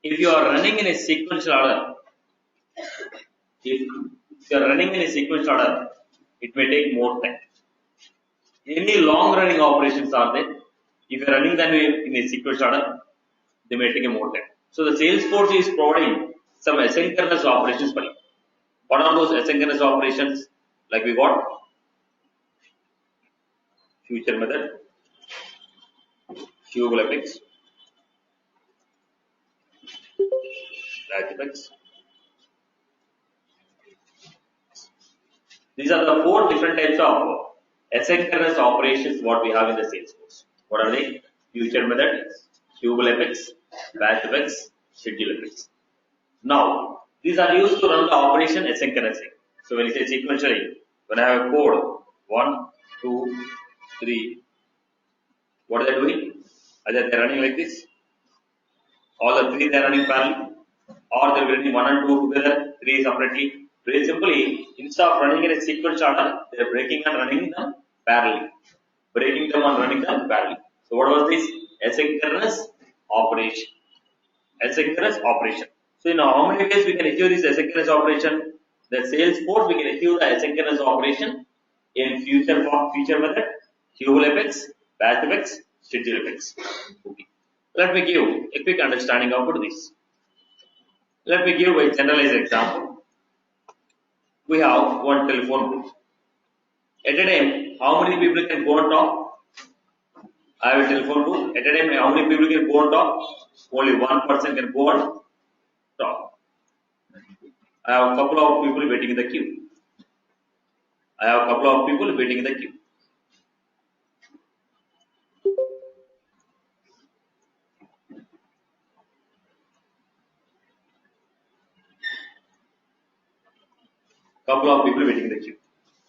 if you are running in a sequential order, if you are running in a sequential order, it may take more time. Any long running operations are there. If you are running them in a sequential order, they may take more time. So the Salesforce is providing some asynchronous operations for you. What are those asynchronous operations? Like we got future method, tubal effects, batch effects. These are the 4 different types of asynchronous operations what we have in the Salesforce. What are they? Future method, tubal effects, batch effects, schedule effects. Now, these are used to run the operation asynchronously. So when you say sequentially, when I have a code 1, 2, 3, what are they doing? Either they are running like this, all the 3 they are running parallel, or they are running 1 and 2 together, 3 separately. Very simply, instead of running in a sequential order, they are breaking and running them parallel. Breaking them and running them parallel. So what was this? Asynchronous operation. Asynchronous operation. So in how many ways we can achieve this asynchronous operation? The Salesforce we can achieve the asynchronous operation in future method, tubal effects, batch effects, schedule effects. Okay. Let me give a quick understanding about this. Let me give a generalized example. We have one telephone booth. At a time, how many people can go and talk? I have a telephone booth. At a time, how many people can go and talk? Only one person can go and talk. I have a couple of people waiting in the queue.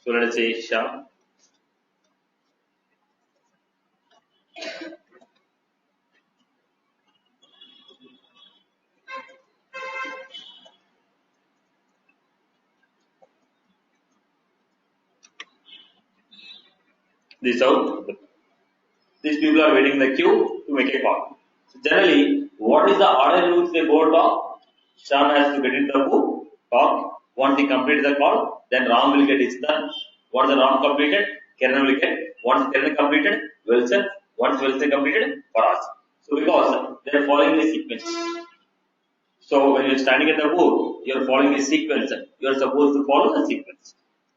So let us say Shah. This out. These people are waiting in the queue to make a call. So generally, what is the order in which they go talk? Sham has to get into the booth, talk. Once he completes the call, then Ram will get his done. Once the Ram completed, Kiran will get. Once Kiran completed, Wilson. Once Wilson completed, Faraz. So because they are following the sequence. So when you are standing at the booth, you are following a sequence. You are supposed to follow the sequence.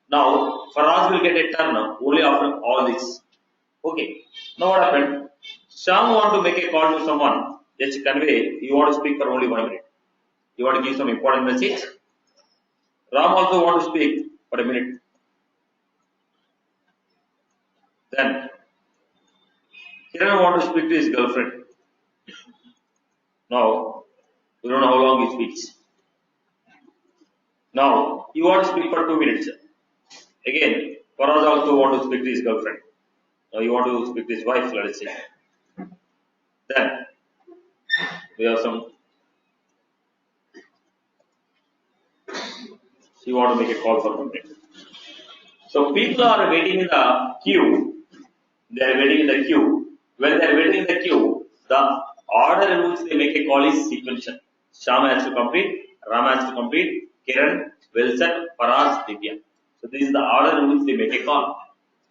Now, Faraz will get a turn only after all this. Okay. Now what happened? Sham want to make a call to someone. Just convey. You want to speak for only 1 minute. You want to give some important message. Ram also want to speak for a minute. Then Kiran want to speak to his girlfriend. Now we don't know how long he speaks. Now you want to speak for 2 minutes. Again, Faraz also want to speak to his girlfriend. Now you want to speak to his wife, let us say. Then we have some. You want to make a call for 1 minute. So people are waiting in the queue. They are waiting in the queue. When they are waiting in the queue, the order in which they make a call is sequential. Sham has to complete, Ram has to complete, Kiran, Wilson, Faraz, Divya. So this is the order in which they make a call.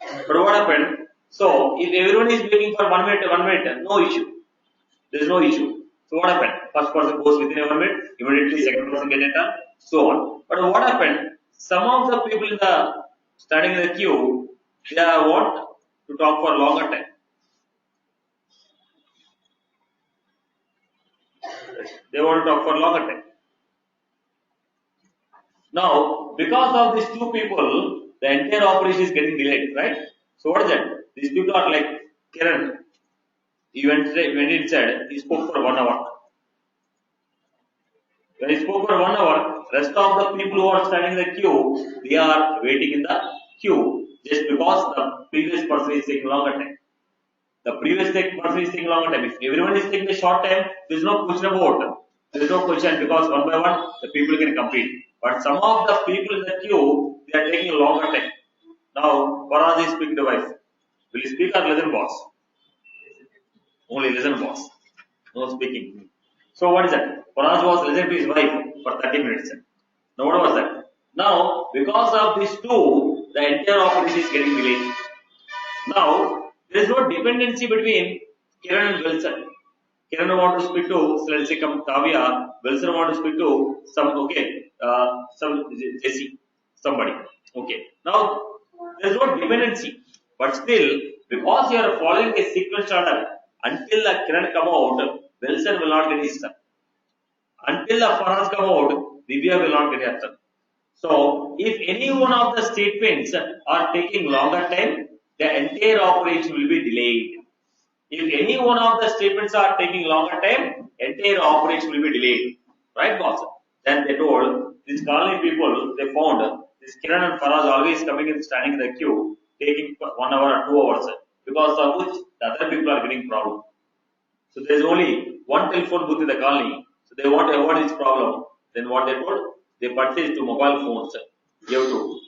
But what happened? So if everyone is waiting for 1 minute, no issue. There is no issue. So what happened? First person goes within a 1 minute, immediately second person gets a turn, so on. But what happened? Some of the people in the standing in the queue, they want to talk for a longer time. They want to talk for a longer time. Now, because of these 2 people, the entire operation is getting delayed, right? So what is that? These people are like Kiran. He went inside, he spoke for 1 hour. When he spoke for 1 hour, rest of the people who are standing in the queue, they are waiting in the queue just because the previous person is taking longer time. The previous person is taking longer time. If everyone is taking a short time, there is no question about it. There is no question because 1 by 1 the people can complete. But some of the people in the queue, they are taking a longer time. Now, Faraz is speaking to the wife. Will you speak or listen, boss? Only listen, boss. No speaking. So what is that? Faraj was listening to his wife for 30 minutes. Now what was that? Now, because of these two, the entire operation is getting delayed. Now, there is no dependency between Kiran and Wilson. Kiran want to speak to, so let's say, Kavya. Wilson want to speak to some Jesse, somebody. Okay. Now, there is no dependency, but still, because you are following a sequence order, until the Kiran come out, Wilson will not get his turn. Until the Farhas come out, Divya will not get her turn. So, if any one of the statements are taking longer time, the entire operation will be delayed. If any one of the statements are taking longer time, entire operation will be delayed. Right, boss? Then they told these colony people, they found this Kiran and Faraz always coming and standing in the queue, taking 1 hour or 2 hours, because of which the other people are getting problem. So there is only one telephone booth in the colony. So they want to avoid this problem. Then what they told? They purchased 2 mobile phones. Gave to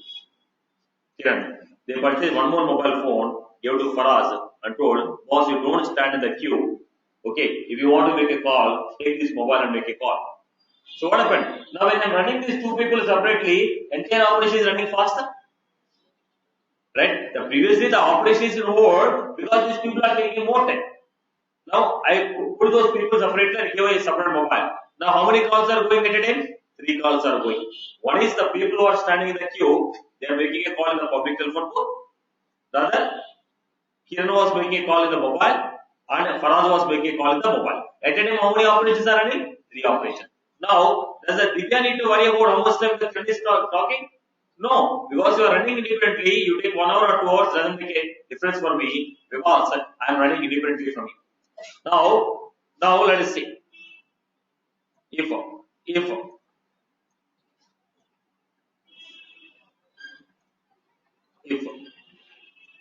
Kiran. They purchased 1 more mobile phone. Gave to Faraz and told, boss, you don't stand in the queue. Okay, if you want to make a call, take this mobile and make a call. So what happened? Now when I'm running these 2 people separately, entire operation is running faster. Right? Previously the operation is in hold because these people are taking more time. Now I put those people separately and give a separate mobile. Now how many calls are going at a time? 3 calls are going. One is the people who are standing in the queue, they are making a call in the public telephone booth. The other, Kiran was making a call in the mobile and Faraz was making a call in the mobile. At a time how many operations are running? 3 operations. Now, does the Divya need to worry about how much time the friend is talking? No, because you are running independently, you take 1 hour or 2 hours, doesn't make a difference for me because I am running independently from you. Now let us see. If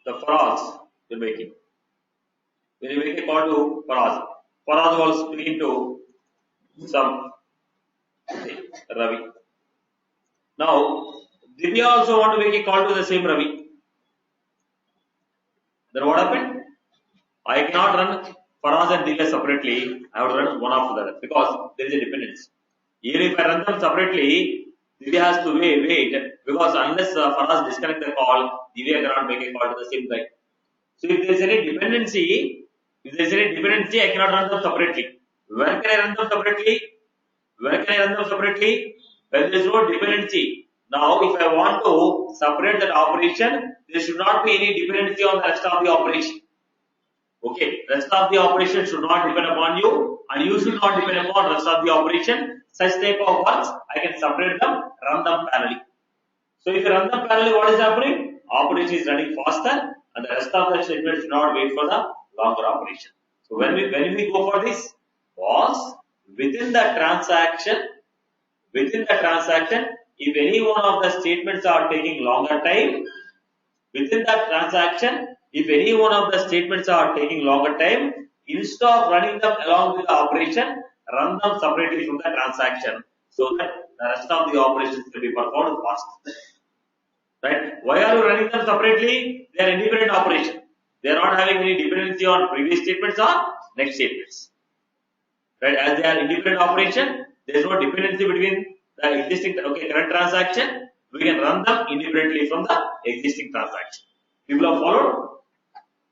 the Faraz you're making, when you make a call to Faraz was speaking to some Ravi. Now, Divya also want to make a call to the same Ravi. Then what happened? I cannot run Faraz and Divya separately. I have to run one after the other because there is a dependence. Even if I run them separately, Divya has to wait because unless Faraz disconnect the call, Divya cannot make a call to the same guy. So if there is any dependency, I cannot run them separately. When can I run them separately? When there is no dependency. Now, if I want to separate that operation, there should not be any dependency on the rest of the operation. Okay, rest of the operation should not depend upon you, and you should not depend upon rest of the operation. Such type of works, I can separate them, run them parallelly. So if you run them parallelly, what is happening? Operation is running faster, and the rest of the statement should not wait for the longer operation. So when we go for this, was within the transaction, if any one of the statements are taking longer time, instead of running them along with the operation, run them separately from the transaction so that the rest of the operations can be performed fast. Right? Why are you running them separately? They are independent operation. They are not having any dependency on previous statements or next statements. Right? As they are independent operation, there is no dependency between the existing current transaction. We can run them independently from the existing transaction. People have followed?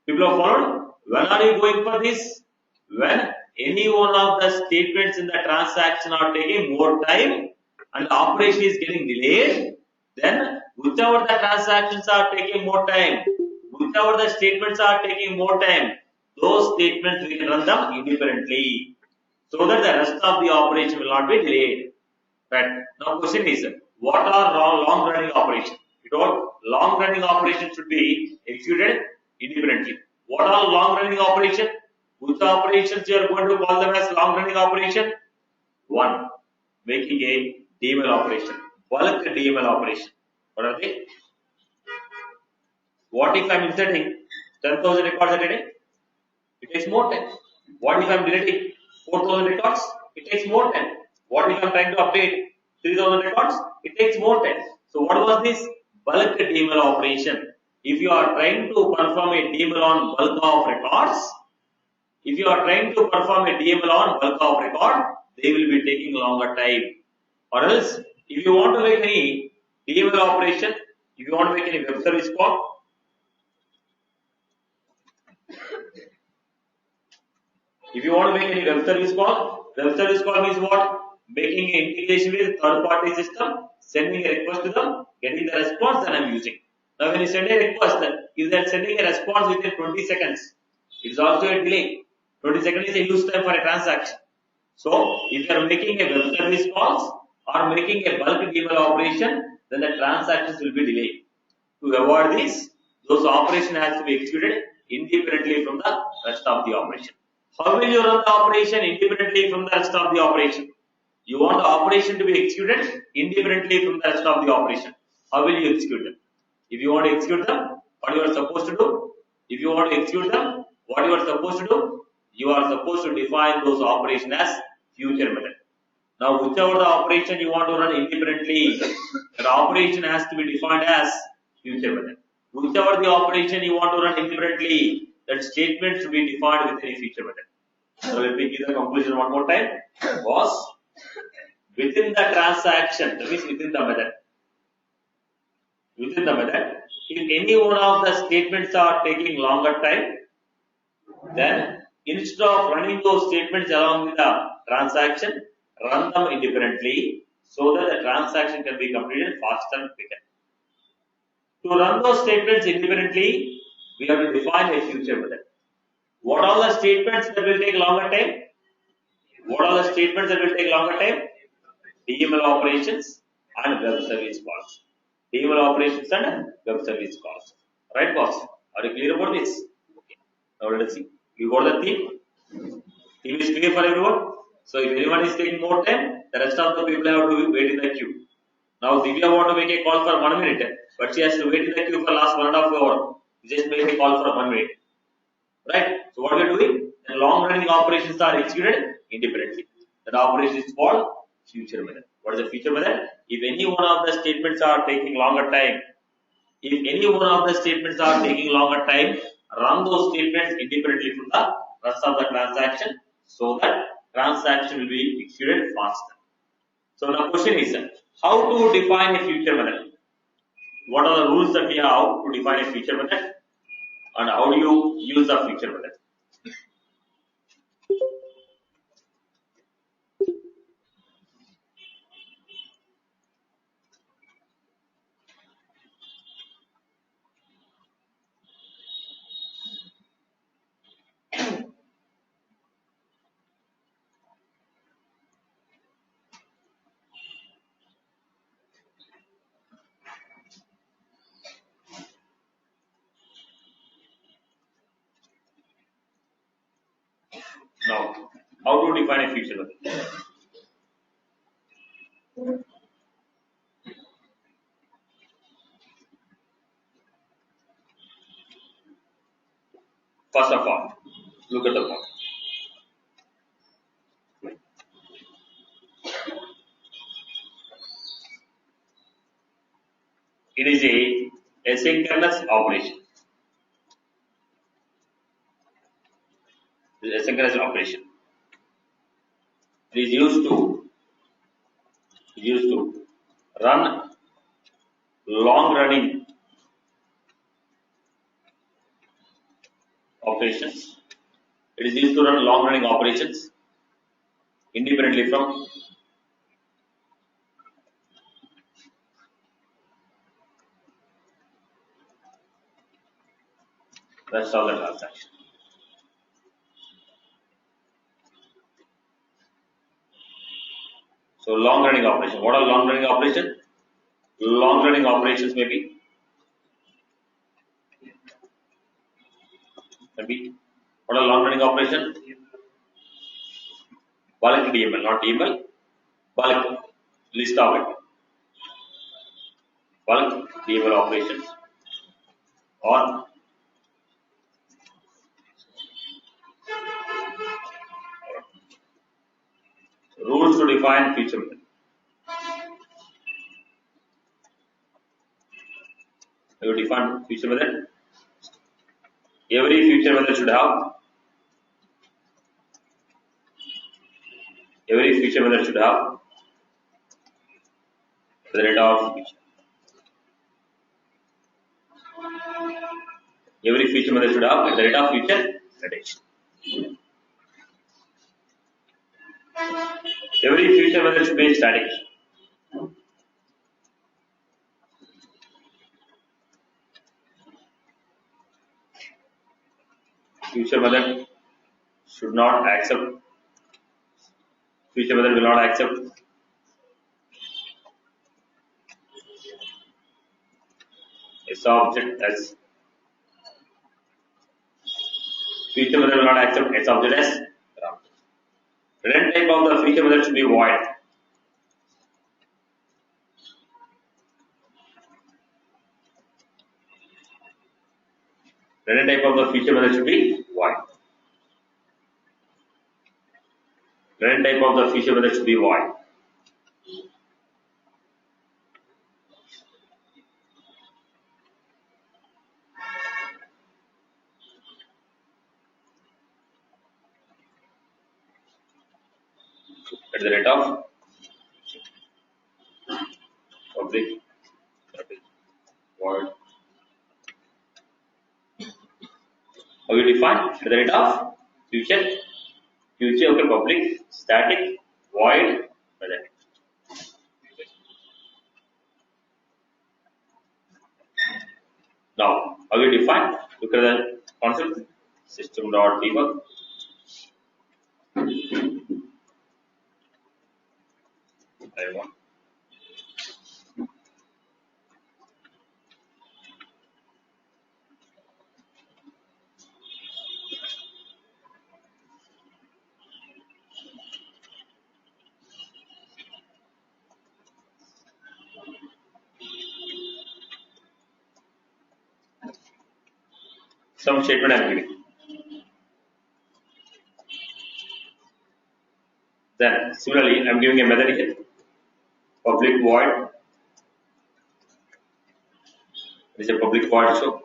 When are you going for this? When any one of the statements in the transaction are taking more time and the operation is getting delayed, then whichever the transactions are taking more time, whichever the statements are taking more time, those statements we can run them independently so that the rest of the operation will not be delayed. Right? Now question is, what are long running operations? We told long running operations should be executed independently. What are long running operations? Which operations you are going to call them as long running operation? 1. Making a DML operation. Bulk DML operation. What are they? What if I am inserting 10,000 records a day? It takes more time. What if I am deleting 4,000 records? It takes more time. What if I am trying to update 3,000 records? It takes more time. So what was this? Bulk DML operation. If you are trying to perform a DML on bulk of records, they will be taking longer time. Or else, if you want to make any DML operation, if you want to make any web service call, if you want to make any web service call means what? Making an integration with third-party system, sending a request to them, getting the response, and I'm using. Now, when you send a request, if they are sending a response within 20 seconds, it is also a delay. 20 seconds is a use time for a transaction. So, if you are making a web service calls or making a bulk DML operation, then the transactions will be delayed. To avoid this, those operation has to be executed independently from the rest of the operation. How will you run the operation independently from the rest of the operation? You want the operation to be executed independently from the rest of the operation. How will you execute them? If you want to execute them, what you are supposed to do? If you want to execute them, what you are supposed to do? You are supposed to define those operations as future method. Now, whichever the operation you want to run independently, the operation has to be defined as future method. Whichever the operation you want to run independently, that statement should be defined within a future method. So let me give the conclusion one more time. Was within the transaction, that means within the method. Within the method, if any one of the statements are taking longer time, then instead of running those statements along with the transaction, run them independently so that the transaction can be completed faster and quicker. To run those statements independently, we have to define a future method. What are the statements that will take longer time? What are the statements that will take longer time? DML operations and web service calls. DML operations and web service calls. Right, boss? Are you clear about this? Okay. Now let us see. You got the theme? Theme is clear for everyone? So if anyone is taking more time, the rest of the people have to wait in the queue. Now Divya want to make a call for 1 minute, but she has to wait in the queue for last 1.5 hours. Just make a call for 1 minute. Right? So what we are doing? The long running operations are executed independently. That operation is called future method. What is the future method? If any one of the statements are taking longer time, run those statements independently from the rest of the transaction so that transaction will be executed faster. So the question is, how to define a future method? What are the rules that we have to define a future method? And how do you use the future method? Now, how to define a future method? First of all, look at the point. It is a asynchronous operation. It is asynchronous operation. It is used to run long running operations. It is used to run long running operations independently from rest of the transaction. So long running operation. What are long running operations? Long running operations maybe what are long running operations? Bulk DML, not DML. Bulk list of it. Bulk DML operations or rules to define future method. You define future method. Every future method should have Every future method should have the data of future. Every future method should have the data of future prediction. Every future method should be static. Future method should not accept. Future method will not accept a subject as. Future method will not accept a subject as. Return type of the future method should be void. Return type of the future method should be void. Return type of the future method should be void. At the rate of public void. How you define at the rate of future okay, public static void method. Now how you define? Look at the concept system dot debug. Some statement I am giving. Then similarly I am giving a method here. Public void. This is a public void show.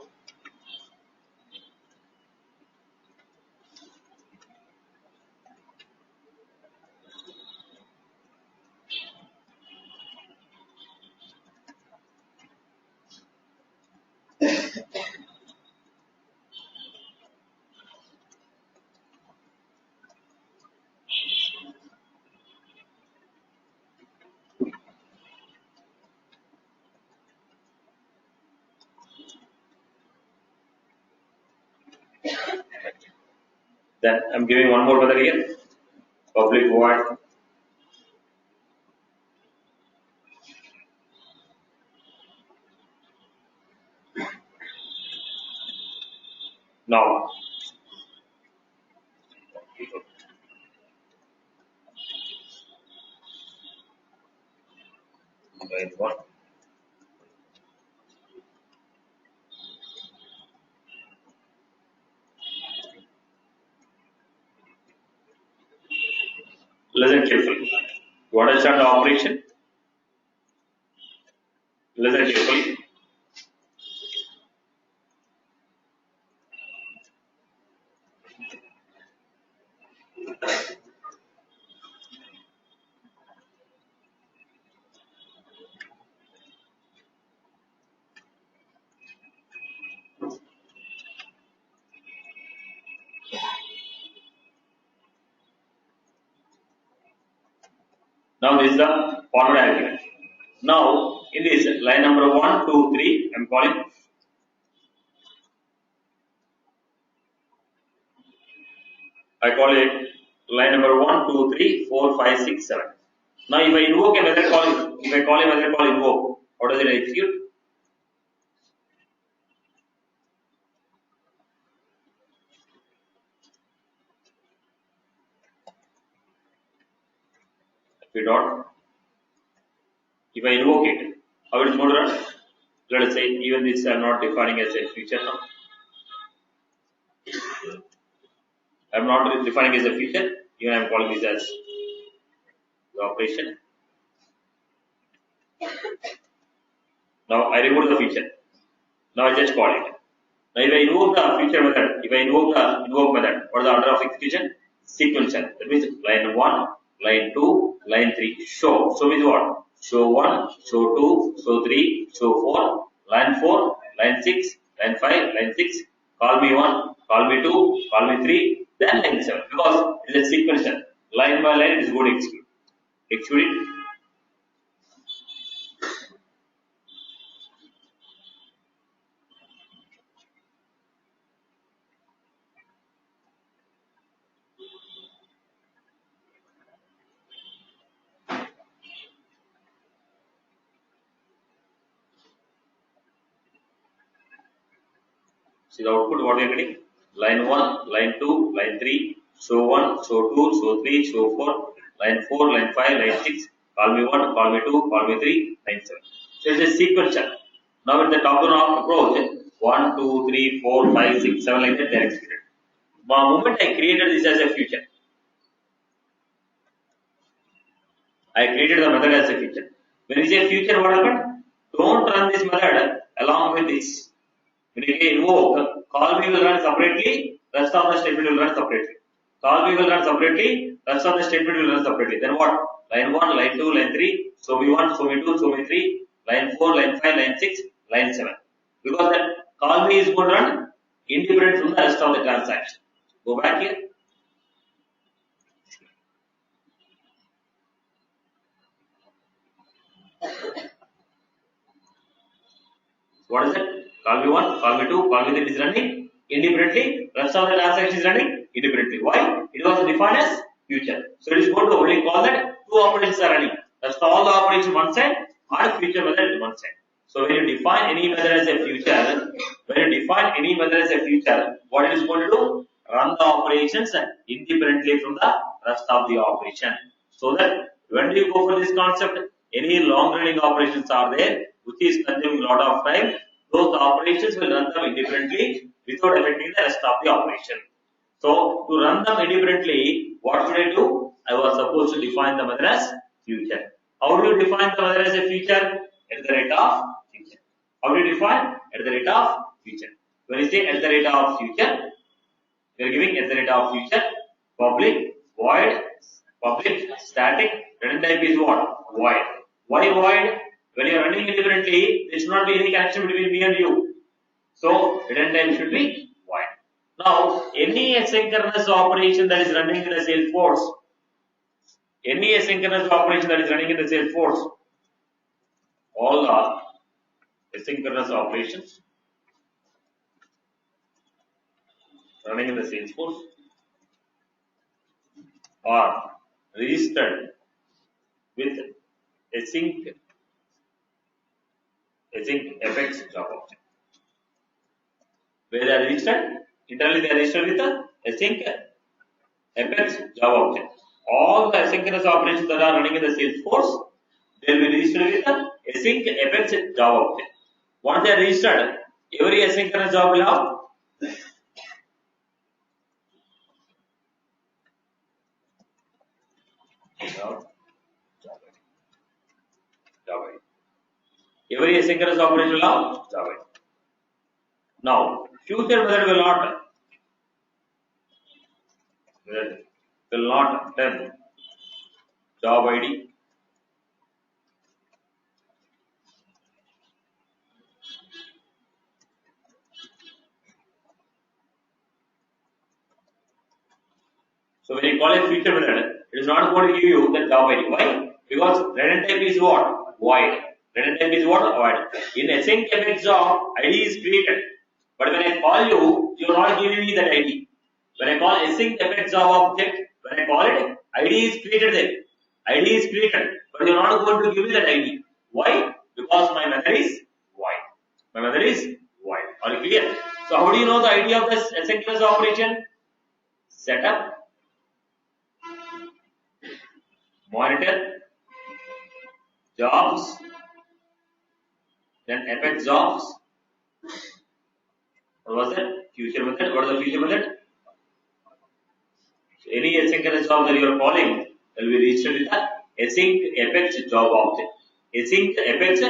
Then I am giving one more method here. Public void. Now one. Listen carefully. You understand the operation? Listen carefully. Now this is the forward argument. Now in this line number 1, 2, 3, I am calling. I call it line number 1, 2, 3, 4, 5, 6, 7. Now if I invoke a method call, if I call a method call invoke, how does it execute? Dot. If I invoke it, how it is going to run? Let us say even this I am not defining as a feature now. I am not defining as a feature, even I am calling this as the operation. Now I remove the feature. Now I just call it. Now if I invoke the feature method, if I invoke the invoke method, what is the order of execution? Sequential. That means line 1, line 2, line 3. Show means what? Show 1, show 2, show 3, show 4, line 4, line 6, line 5, line 6. Call me 1, call me 2, call me 3, then line 7. Because it is a sequential. Line by line it is going to execute. Execute it. See the output what we are getting? Line 1, line 2, line 3, show 1, show 2, show 3, show 4, line 4, line 5, line 6, call me 1, call me 2, call me 3, line 7. So it is a sequential. Now with the top down approach, 1, 2, 3, 4, 5, 6, 7 like that they are executed. The moment I created this as a future, I created the method as a future. When you say future, what happened? Don't run this method along with this. When you invoke, call me will run separately, rest of the statement will run separately. Call me will run separately, rest of the statement will run separately. Then what? Line 1, line 2, line 3, show me 1, show me 2, show me 3, line 4, line 5, line 6, line 7. Because that call me is going to run independent from the rest of the transaction. Go back here. What is it? Call me 1, call me 2, call me 3 is running independently. Rest of the transaction is running independently. Why? It was defined as future. So it is going to only call that two operations are running. That's all the operations one side or future method is one side. So when you define any method as a future, what it is going to do? Run the operations independently from the rest of the operation. So that when do you go for this concept? Any long running operations are there which is consuming a lot of time. Those operations will run them independently without affecting the rest of the operation. So to run them independently, what should I do? I was supposed to define the method as future. How do you define the method as a future? At the rate of future. How do you define? At the rate of future. When you say at the rate of future, we are giving at the rate of future, public, void, public, static, return type is what? Void. Why void? When you are running independently, there should not be any connection between me and you. So return type should be void. Now, any asynchronous operation that is running in the Salesforce, all the asynchronous operations running in the Salesforce are registered with async FX job object. Where they are registered? Internally they are registered with the async FX job object. All the asynchronous operations that are running in the Salesforce, they will be registered with the async FX job object. Once they are registered, every asynchronous job will have job ID. Every asynchronous operation will have job ID. Now, future method will not tell job ID. So when you call a future method, it is not going to give you the job ID. Why? Because return type is what? Void. Return type is what? Void. In async FX job, ID is created. But when I call you, you are not giving me that ID. When I call async FX job object, when I call it, ID is created there. ID is created, but you are not going to give me that ID. Why? Because my method is void. My method is void. Are you clear? So how do you know the ID of this asynchronous operation? Setup, monitor, jobs, then FX jobs. What was that? Future method. What is the future method? So any asynchronous job that you are calling will be registered with the async FX job object. Async FX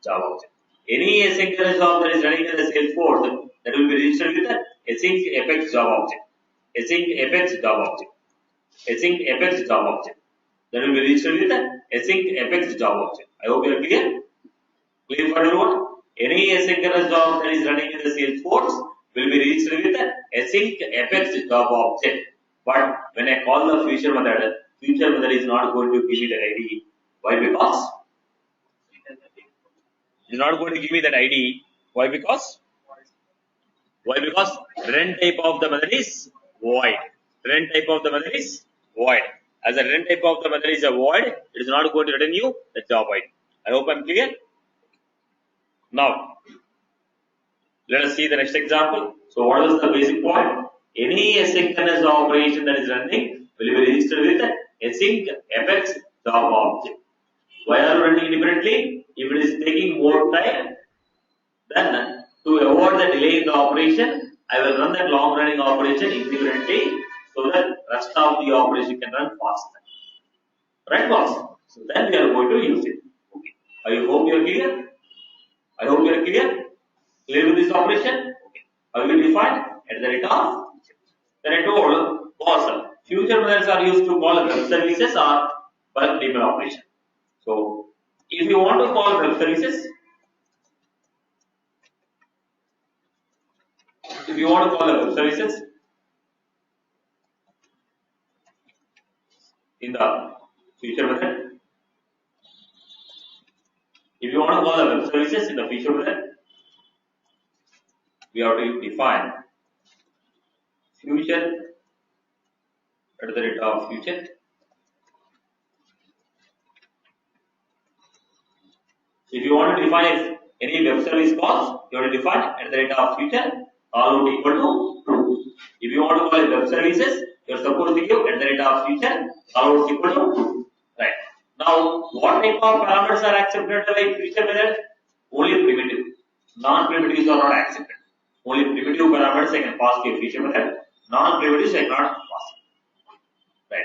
job object. Any asynchronous job that is running in the Salesforce that will be registered with the async FX job object. Async FX job object. Async FX job object. that will be registered with the async fx job object. I hope you are clear. Clear for everyone? Any asynchronous job that is running in the Salesforce will be registered with the async fx job object. But when I call the future method is not going to give me that ID. Why? Because it is not going to give me that ID. Why? Because run type of the method is void. Run type of the method is void. As a run type of the method is a void, it is not going to return you the job ID. I hope I am clear. Now, let us see the next example. So, what is the basic point? Any asynchronous operation that is running will be registered with async fx job object. Why are you running independently? If it is taking more time, then to avoid the delay in the operation, I will run that long running operation independently so that rest of the operation can run faster. Right, boss? So then we are going to use it. Okay. I hope you are clear. I hope you are clear. Clear with this operation? Okay. I will define at the rate of. Then I told, boss, future methods are used to call web services or bulk email operation. So if you want to call web services, in the future method, if you want to call the web services in the future method, we have to define future at the rate of future. If you want to define any web service calls, you have to define at the rate of future all would equal to true. If you want to call it web services, you are supposed to give at the rate of future all would equal to true. Right. Now, what type of parameters are accepted by future method? Only primitive. Non-primitives are not accepted. Only primitive parameters I can pass to a future method. Non-primitives I cannot pass. Right.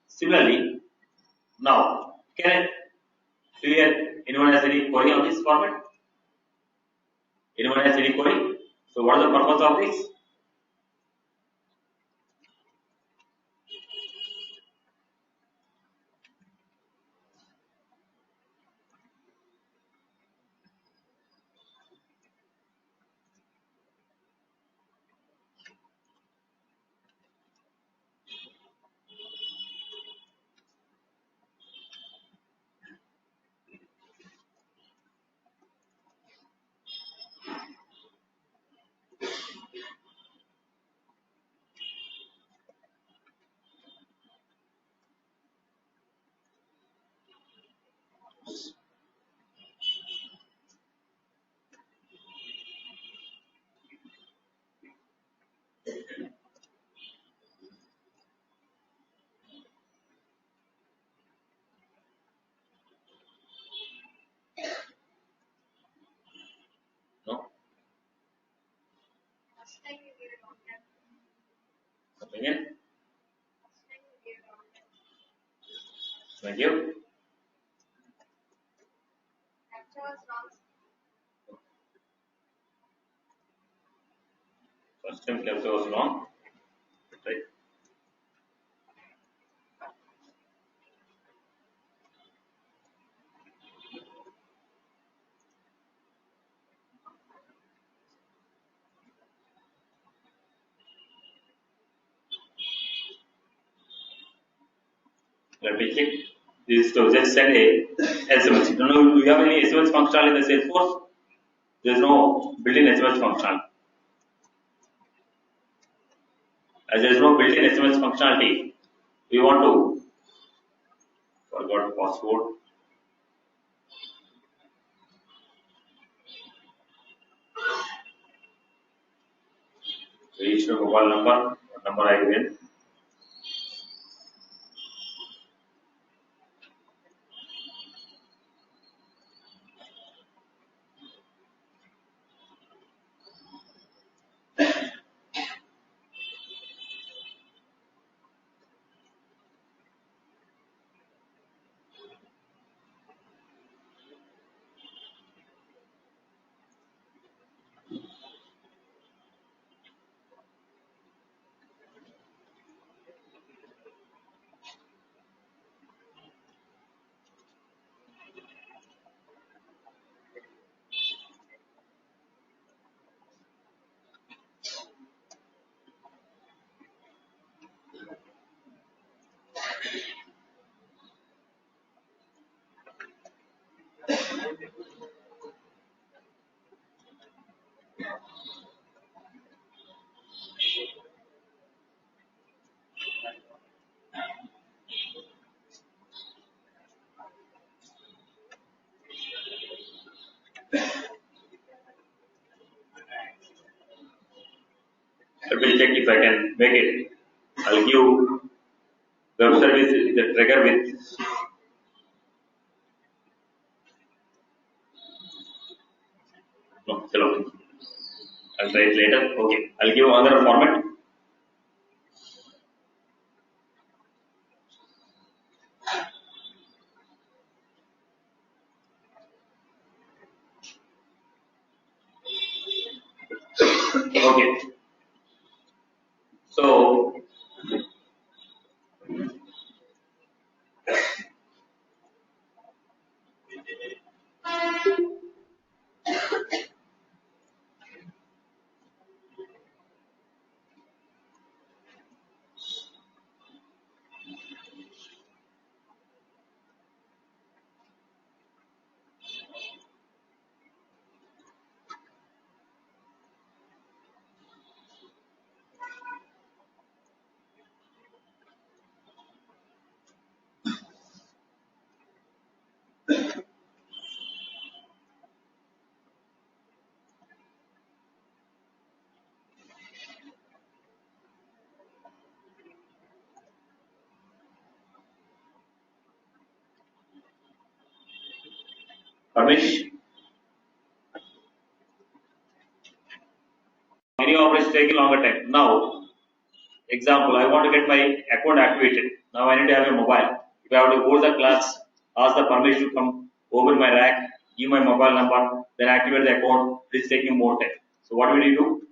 Similarly, now can I clear? Anyone has any query on this format? Anyone has any query? So what is the purpose of this? No? Coming in? Thank you. First time capture was wrong. Right. Let me check. This to just send a SMS. Do we have any SMS functionality in the Salesforce? There is no built-in SMS functionality. As there is no built-in SMS functionality, we want to forgot password. Register mobile number. What number I given? Let me check if I can make it. I'll give web service the trigger with no, hello. I'll try it later. Okay, I'll give another format. Okay, so Parmesh, any operation taking longer time. Now, example, I want to get my account activated. Now I need to have a mobile. If I have to go to the class, ask the permission to come over my rack, give my mobile number, then activate the account. This is taking more time. So what will you do?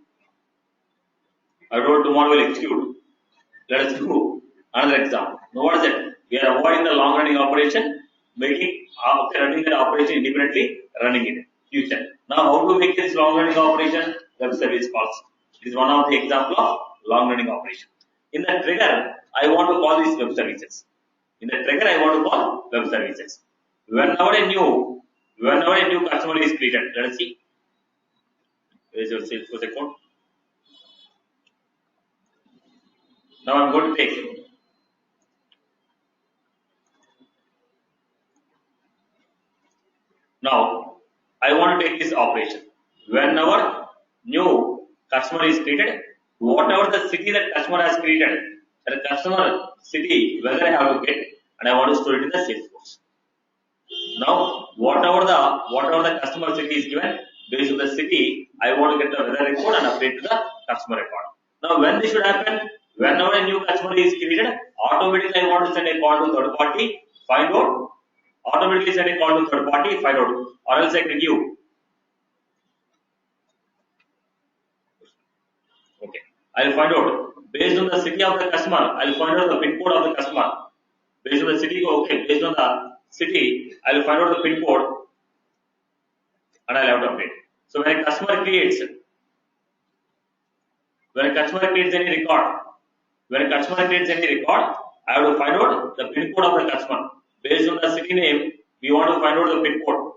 I told tomorrow will execute. Let us do another example. Now what is it? We are avoiding the long running operation, making running the operation independently, running in future. Now how to make this long running operation? Web service calls. It is one of the example of long running operation. In the trigger, I want to call these web services. In the trigger, I want to call web services. Whenever a new customer is created, let us see. Where is your Salesforce account? Now I'm going to take. Now I want to take this operation. Whenever new customer is created, whatever the city that customer has created, the customer city, whether I have to get, and I want to store it in the Salesforce. Now, whatever the customer city is given, based on the city, I want to get the weather report and update to the customer record. Now, when this should happen? Whenever a new customer is created, automatically I want to send a call to third party, find out. Automatically send a call to third party, find out, or else I can give. Okay, I'll find out based on the city of the customer. I'll find out the pin code of the customer. Based on the city, okay. Based on the city, I'll find out the pin code and I'll have to update. So when a customer creates any record, I have to find out the pin code of the customer. Based on the city name, we want to find out the pin code.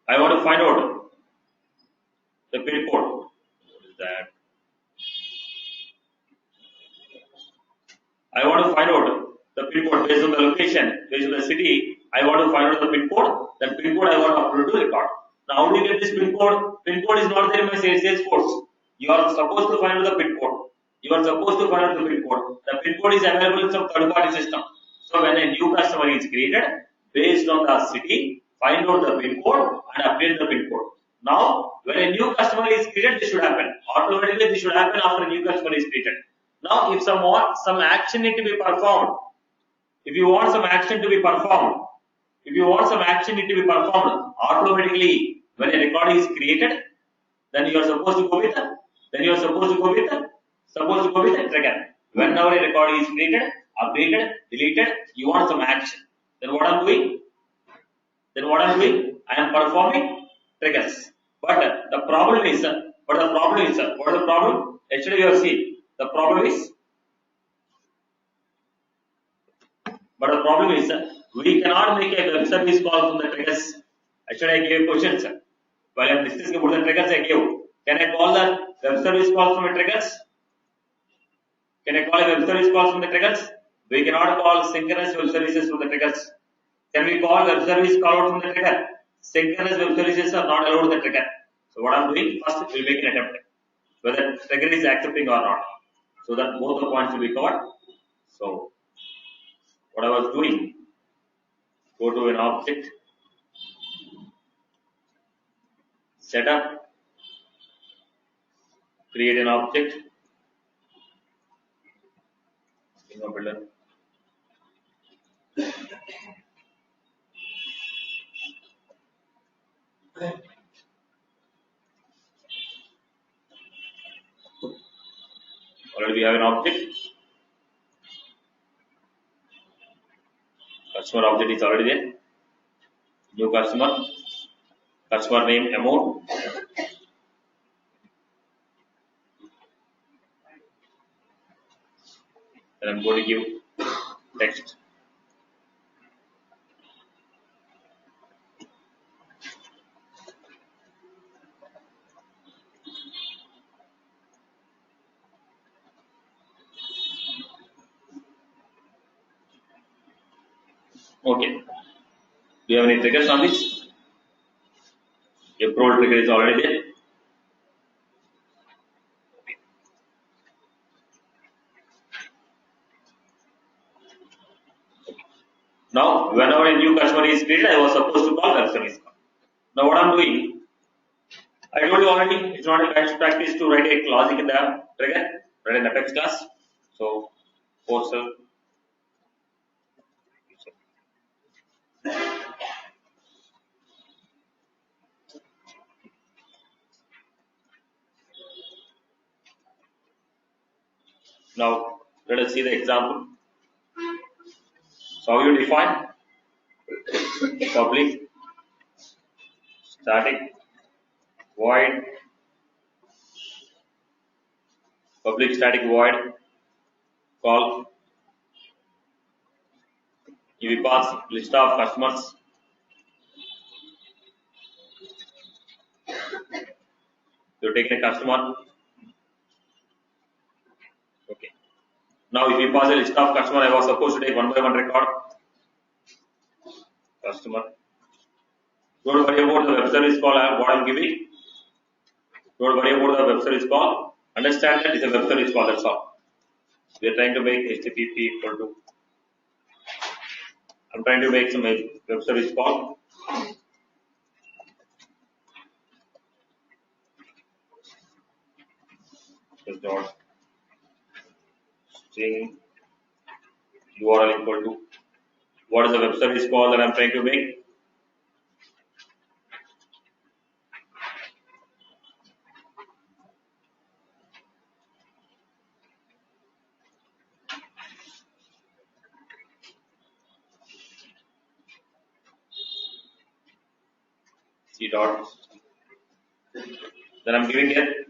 I want to find out the pin code. What is that? I want to find out the pin code based on the location, based on the city. I want to find out the pin code. That pin code I want to upload to record. Now, how do you get this pin code? Pin code is not there in my Salesforce. You are supposed to find out the pin code. The pin code is available in some third-party system. So, when a new customer is created, based on the city, find out the pin code and update the pin code. Now, when a new customer is created, this should happen. Automatically, this should happen after a new customer is created. Now, if some action need to be performed, if you want some action to be performed, automatically when a record is created, then you are supposed to go with a trigger. Whenever a record is created, updated, deleted, you want some action. Then what I'm doing? I am performing triggers. But the problem is, what is the problem? Actually, you have seen the problem is But the problem is we cannot make a web service call from the triggers. Actually, I gave questions. While I am discussing about the triggers, I gave. Can I call the web service call from the triggers? Can I call a web service call from the triggers? We cannot call synchronous web services from the triggers. Can we call web service call out from the trigger? Synchronous web services are not allowed in the trigger. So what I am doing, first we will make an attempt whether trigger is accepting or not. So that both the points will be covered. So what I was doing, go to an object, setup, create an object, schema builder. Already we have an object. Customer object is already there. New customer. Customer name amount. Then I'm going to give text. Okay. Do you have any triggers on this? A pro trigger is already there. Now, whenever a new customer is created, I was supposed to call web service call. Now, what I'm doing, I told you already, it's not a best practice to write a logic in the trigger, write an apex class. So, postal. Now, let us see the example. So, how you define public static void public static void call. If we pass list of customers, you take a customer. Okay. Now, if you pass a list of customer, I was supposed to take one by one record. Customer. Don't worry about the web service call what I'm giving. Don't worry about the web service call. Understand that it's a web service call, that's all. We are trying to make HTTP equal to. I'm trying to make some web service call. Just dot string URL equal to. What is the web service call that I'm trying to make? C dot. Then I'm giving it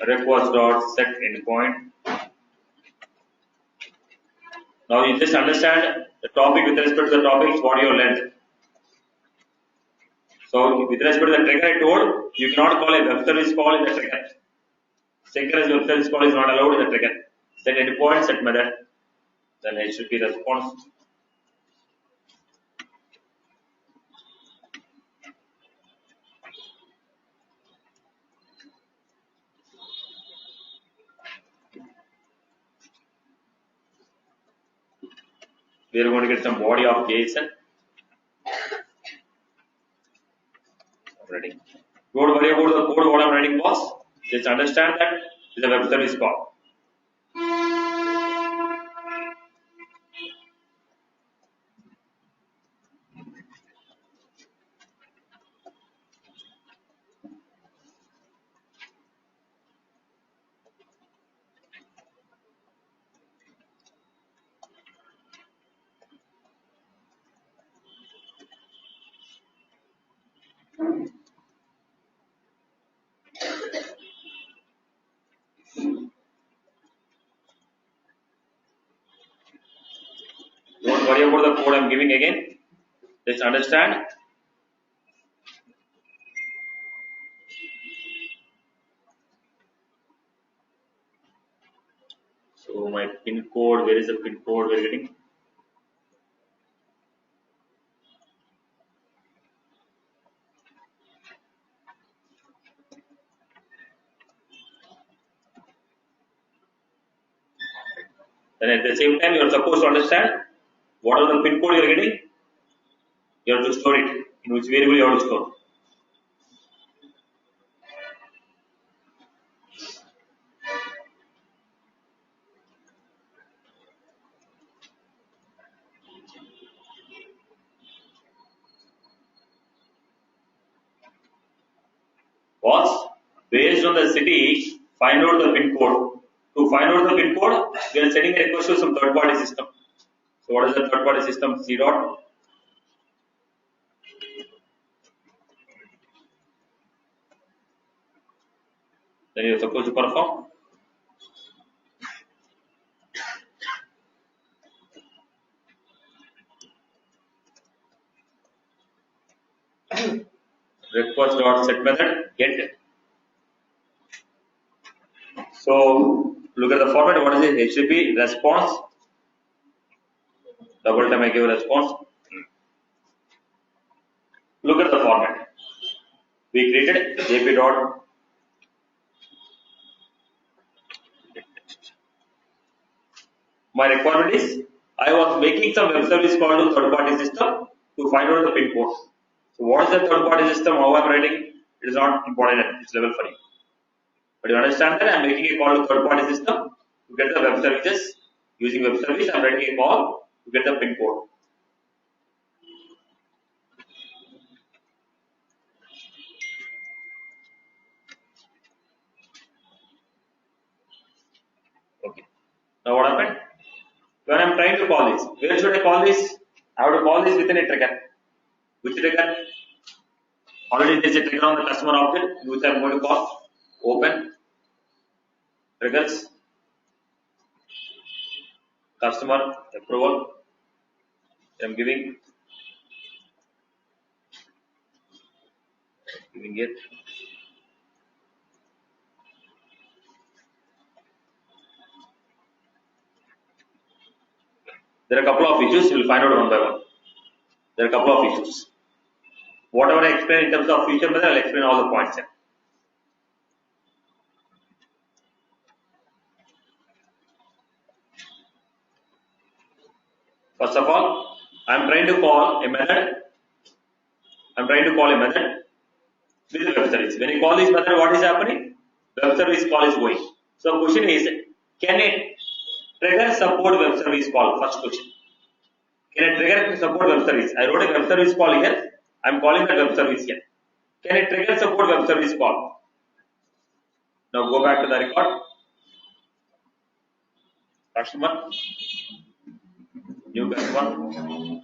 request dot set endpoint. Now you just understand the topic with respect to the topics what you learned. So with respect to the trigger I told, you cannot call a web service call in the trigger. Synchronous web service call is not allowed in the trigger. Set endpoint, set method, then HTTP response. We are going to get some body of JSON. Already. Don't worry about the code what I'm writing, boss. Just understand that it's a web service call. Don't worry about the code I'm giving again. Just understand. So my pin code, where is the pin code we're getting? Then at the same time, you are supposed to understand what are the pin code you are getting. You have to store it. In which variable you have to store. Was based on the city, find out the pin code. To find out the pin code, we are sending a request to some third party system. So what is the third party system? C dot. Then you are supposed to perform. Request dot set method get. So look at the format. What is it? HTTP response. Double time I give a response. Look at the format. We created jp dot. My requirement is I was making some web service call to third party system to find out the pin code. So what is the third party system? How I'm writing? It is not important. It's level for you. But you understand that I'm making a call to third party system to get the web services. Using web service, I'm writing a call to get the pin code. Okay. Now what happened? When I'm trying to call this, where should I call this? I have to call this within a trigger. Which trigger? Already there is a trigger on the customer object, which I'm going to call open triggers customer approval. I'm giving it. There are a couple of issues. You will find out one by one. There are a couple of issues. Whatever I explain in terms of feature method, I'll explain all the points here. First of all, I'm trying to call a method. I'm trying to call a method with a web service. When you call this method, what is happening? Web service call is going. So question is, can a trigger support web service call? First question. Can a trigger support web service? I wrote a web service call here. I'm calling the web service here. Can a trigger support web service call? Now go back to the record. Customer. New customer.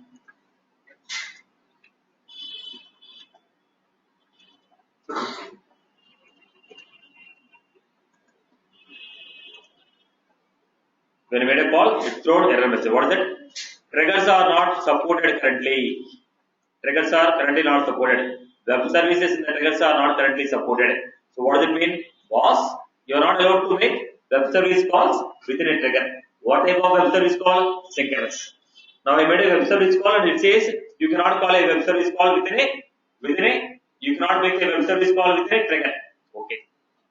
When you made a call, it throws error message. What is it? Triggers are not supported currently. Triggers are currently not supported. Web services in the triggers are not currently supported. So what does it mean? Boss, you are not allowed to make web service calls within a trigger. What type of web service call? Synchronous. Now I made a web service call and it says you cannot call a web service call within a you cannot make a web service call within a trigger. Okay.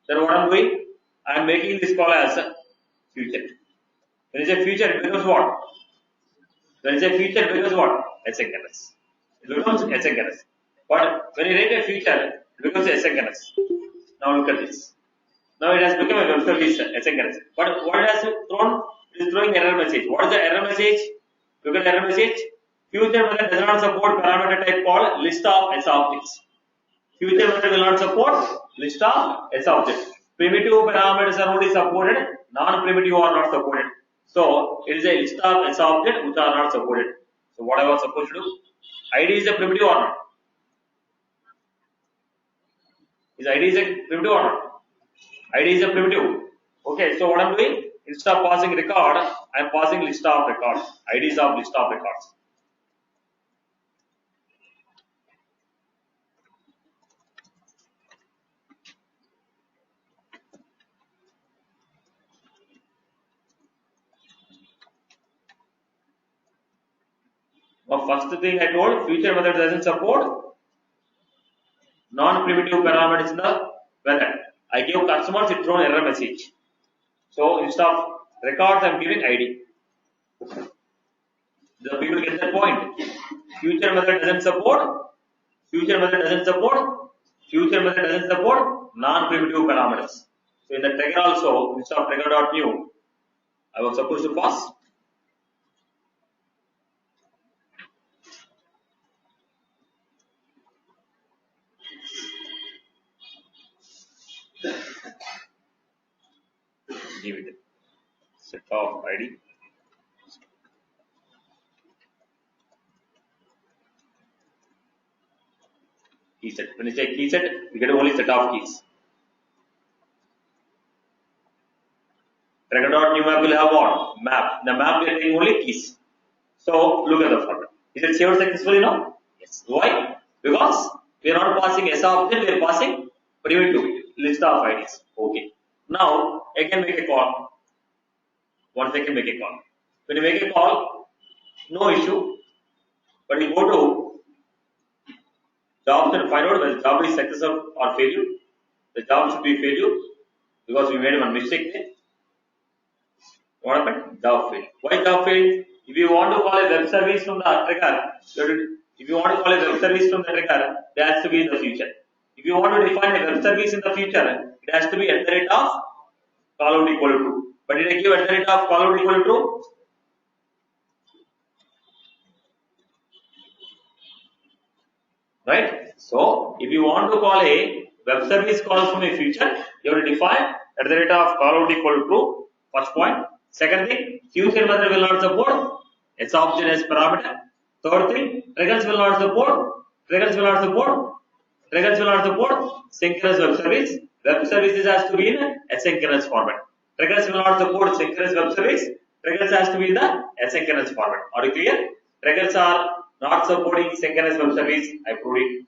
Then what I'm doing? I'm making this call as a future. When it's a future, it becomes what? When it's a future, it becomes what? Asynchronous. It becomes asynchronous. But when you write a future, it becomes asynchronous. Now look at this. Now it has become a web service asynchronous. But what it has thrown? It is throwing error message. What is the error message? Look at the error message. Future method does not support parameter type called list of S objects. Future method will not support list of S objects. Primitive parameters are only supported. Non-primitive are not supported. So it is a list of S objects which are not supported. So what I was supposed to do? ID is a primitive or not? Is ID is a primitive or not? ID is a primitive. Okay, so what I'm doing? Instead of passing record, I am passing list of records, IDs of list of records. Now, first thing I told, future method doesn't support non-primitive parameters in the method. I give customers it thrown error message. So instead of records, I am giving ID. The people get that point. Future method doesn't support. Future method doesn't support. Future method doesn't support non-primitive parameters. So in the trigger also, instead of trigger.new, I was supposed to pass give it set of ID. Key set. When you say key set, you get only set of keys. Trigger.new map will have what? Map. The map we are taking only keys. So look at the format. Is it saved successfully now? Yes. Why? Because we are not passing S object, we are passing primitive list of IDs. Okay. Now again make a call. Once again make a call. When you make a call, no issue. But you go to job and find out whether the job is successful or failure. The job should be failure because we made one mistake there. What happened? Job failed. Why job failed? If you want to call a web service from the trigger, if you want to call a web service from the trigger, it has to be in the future. If you want to define a web service in the future, it has to be at the rate of call out equal to true. But did I give at the rate of call out equal to true? Right? So, if you want to call a web service call from a future, you have to define at the rate of call out equal to true. First point. Second thing, future method will not support S object as parameter. Third thing, triggers will not support. Triggers will not support. Triggers will not support synchronous web service. Web services has to be in asynchronous format. Triggers will not support synchronous web service. Triggers has to be in the asynchronous format. Are you clear? Triggers are not supporting synchronous web service. I proved it.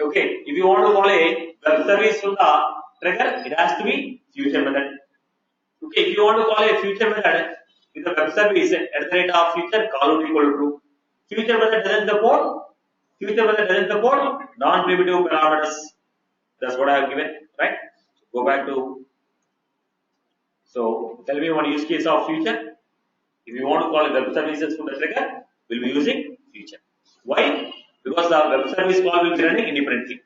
Okay. If you want to call a web service from the trigger, it has to be future method. Okay, if you want to call a future method with a web service at the rate of future, call out equal to true. Future method doesn't support non-primitive parameters. That's what I have given, right? Go back to. So tell me one use case of future. If you want to call a web services from the trigger, we'll be using future. Why? Because the web service call will be running independently.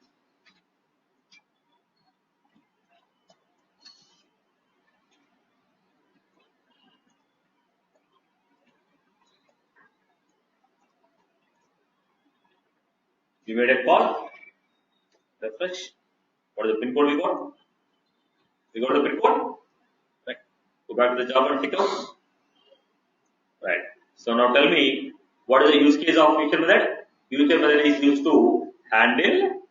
We made a call, refresh. What is the pin code we got? We got the pin code. Right. Go back to the job and tick out. Right. So now tell me, what is the use case of future method? Future method is used to handle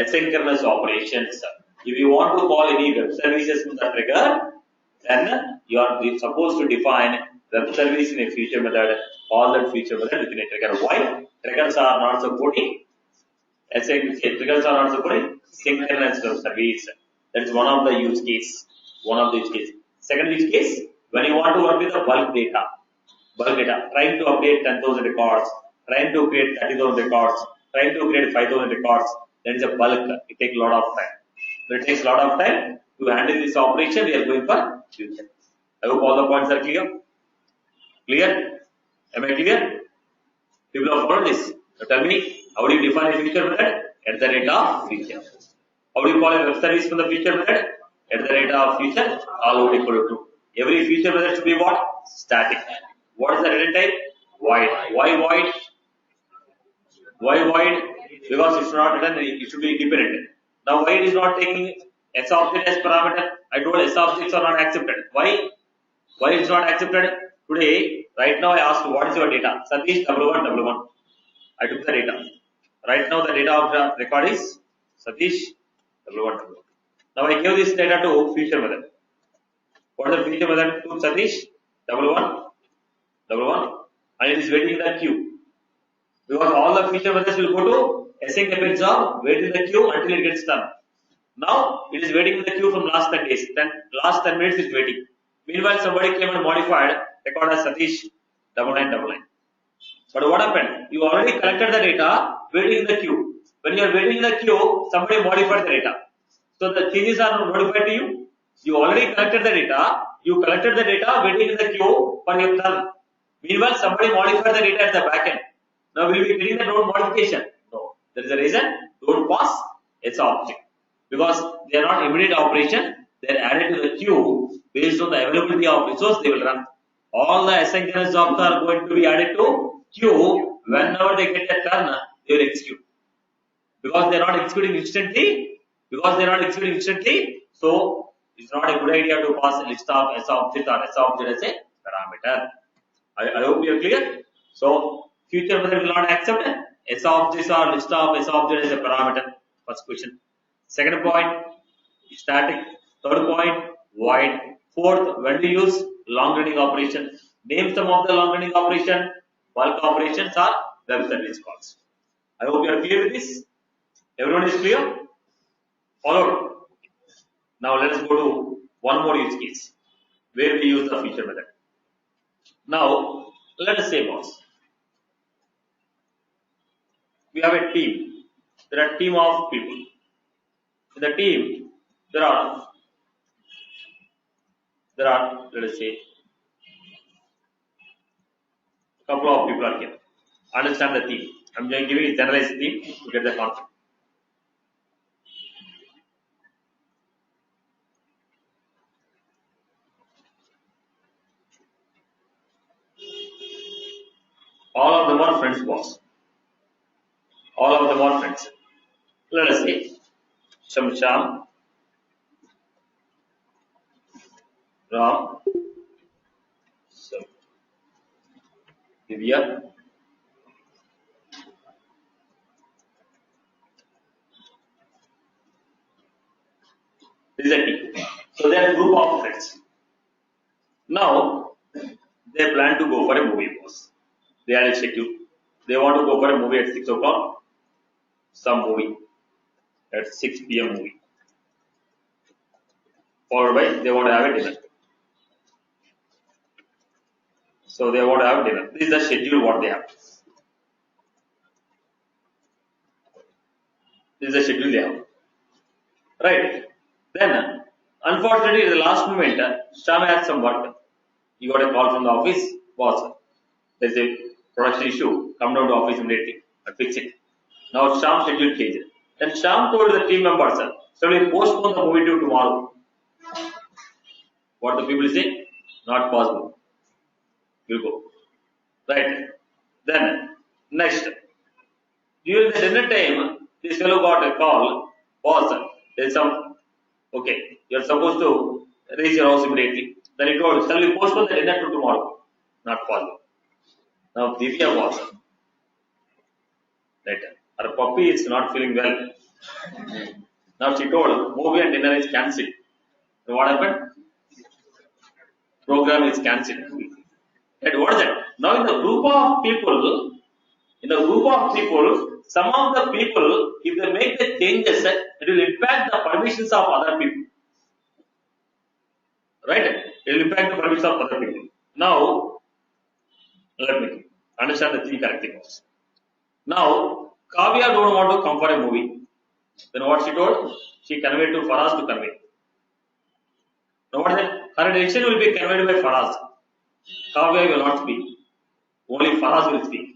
asynchronous operations. If you want to call any web services from the trigger, then you are supposed to define web service in a future method, call that future method within a trigger. Why? Triggers are not supporting triggers are not supporting synchronous web service. That is one of the use case. Second use case, when you want to work with the bulk data, trying to update 10,000 records, trying to create 30,000 records, trying to create 5,000 records, that is a bulk. It takes a lot of time. So it takes a lot of time to handle this operation. We are going for future. I hope all the points are clear. Clear? Am I clear? People have followed this. So tell me, how do you define a future method? At the rate of future. How do you call a web service from the future method? At the rate of future, all equal to true. Every future method should be what? Static. What is the return type? Void. Why void? Why void? Because it's not written, it should be independent. Now why it is not taking S object as parameter? I told S objects are not accepted. Why? Why it's not accepted? Today, right now I asked what is your data? Satish W1. I took the data. Right now the data of the record is Satish W1. Now I give this data to future method. What is the future method to Satish? Double one, and it is waiting in the queue. Because all the future methods will go to async epic job, wait in the queue until it gets done. Now it is waiting in the queue from last 10 days. Then last 10 minutes is waiting. Meanwhile, somebody came and modified, record as Satish 9999. But what happened? You already collected the data, waiting in the queue. When you are waiting in the queue, somebody modified the data. So the changes are not notified to you. You already collected the data. You collected the data, waiting in the queue for your turn. Meanwhile, somebody modified the data at the backend. Now will we be getting the node modification? No. There is a reason. Don't pass. It's object. Because they are not immediate operation. They are added to the queue based on the availability of resource they will run. All the asynchronous jobs are going to be added to queue. Whenever they get a turn, they will execute. Because they are not executing instantly. So it's not a good idea to pass a list of S object or S object as a parameter. I hope you are clear. So future method will not accept S objects or list of S object as a parameter. First question. Second point, static. Third point, void. Fourth, when to use long running operation. Name some of the long running operation. Bulk operations or web service calls. I hope you are clear with this. Everyone is clear? Followed. Now let us go to one more use case where we use the feature method. Now let us say, boss, we have a team. There are a team of people. In the team, there are let us say a couple of people are here. Understand the theme. I'm going to give you a generalized theme to get the concept. All of them are friends, boss. All of them are friends. Let us say Shamsham, Ram, Divya, this is a team. So they are a group of friends. Now they plan to go for a movie, boss. They had a schedule. They want to go for a movie at 6 o'clock. Some movie at 6 p.m. movie. Followed by they want to have a dinner. So they want to have dinner. This is the schedule what they have. This is the schedule they have. Right. Then, unfortunately, at the last moment, Sham had some work. He got a call from the office. Boss, there is a production issue. Come down to office immediately and fix it. Now Sham schedule changed. Then Sham told the team members, so we postpone the movie to tomorrow. What the people say? Not possible. We'll go. Right. Then, next. During the dinner time, this fellow got a call. Boss, there's some, okay, you're supposed to raise your house immediately. Then he told, shall we postpone the dinner to tomorrow? Not possible. Now, Divya was, right, her puppy is not feeling well. Now she told, movie and dinner is cancelled. So what happened? Program is cancelled. And what is that? Now in the group of people, some of the people, if they make the changes, it will impact the permissions of other people. Right? It will impact the permissions of other people. Now, let me understand the three characteristics. Now, Kavya don't want to come for a movie. Then what she told? She conveyed to Faraz to convey. Now what is that? Her decision will be conveyed by Faraz. Kavya will not speak. Only Faraz will speak.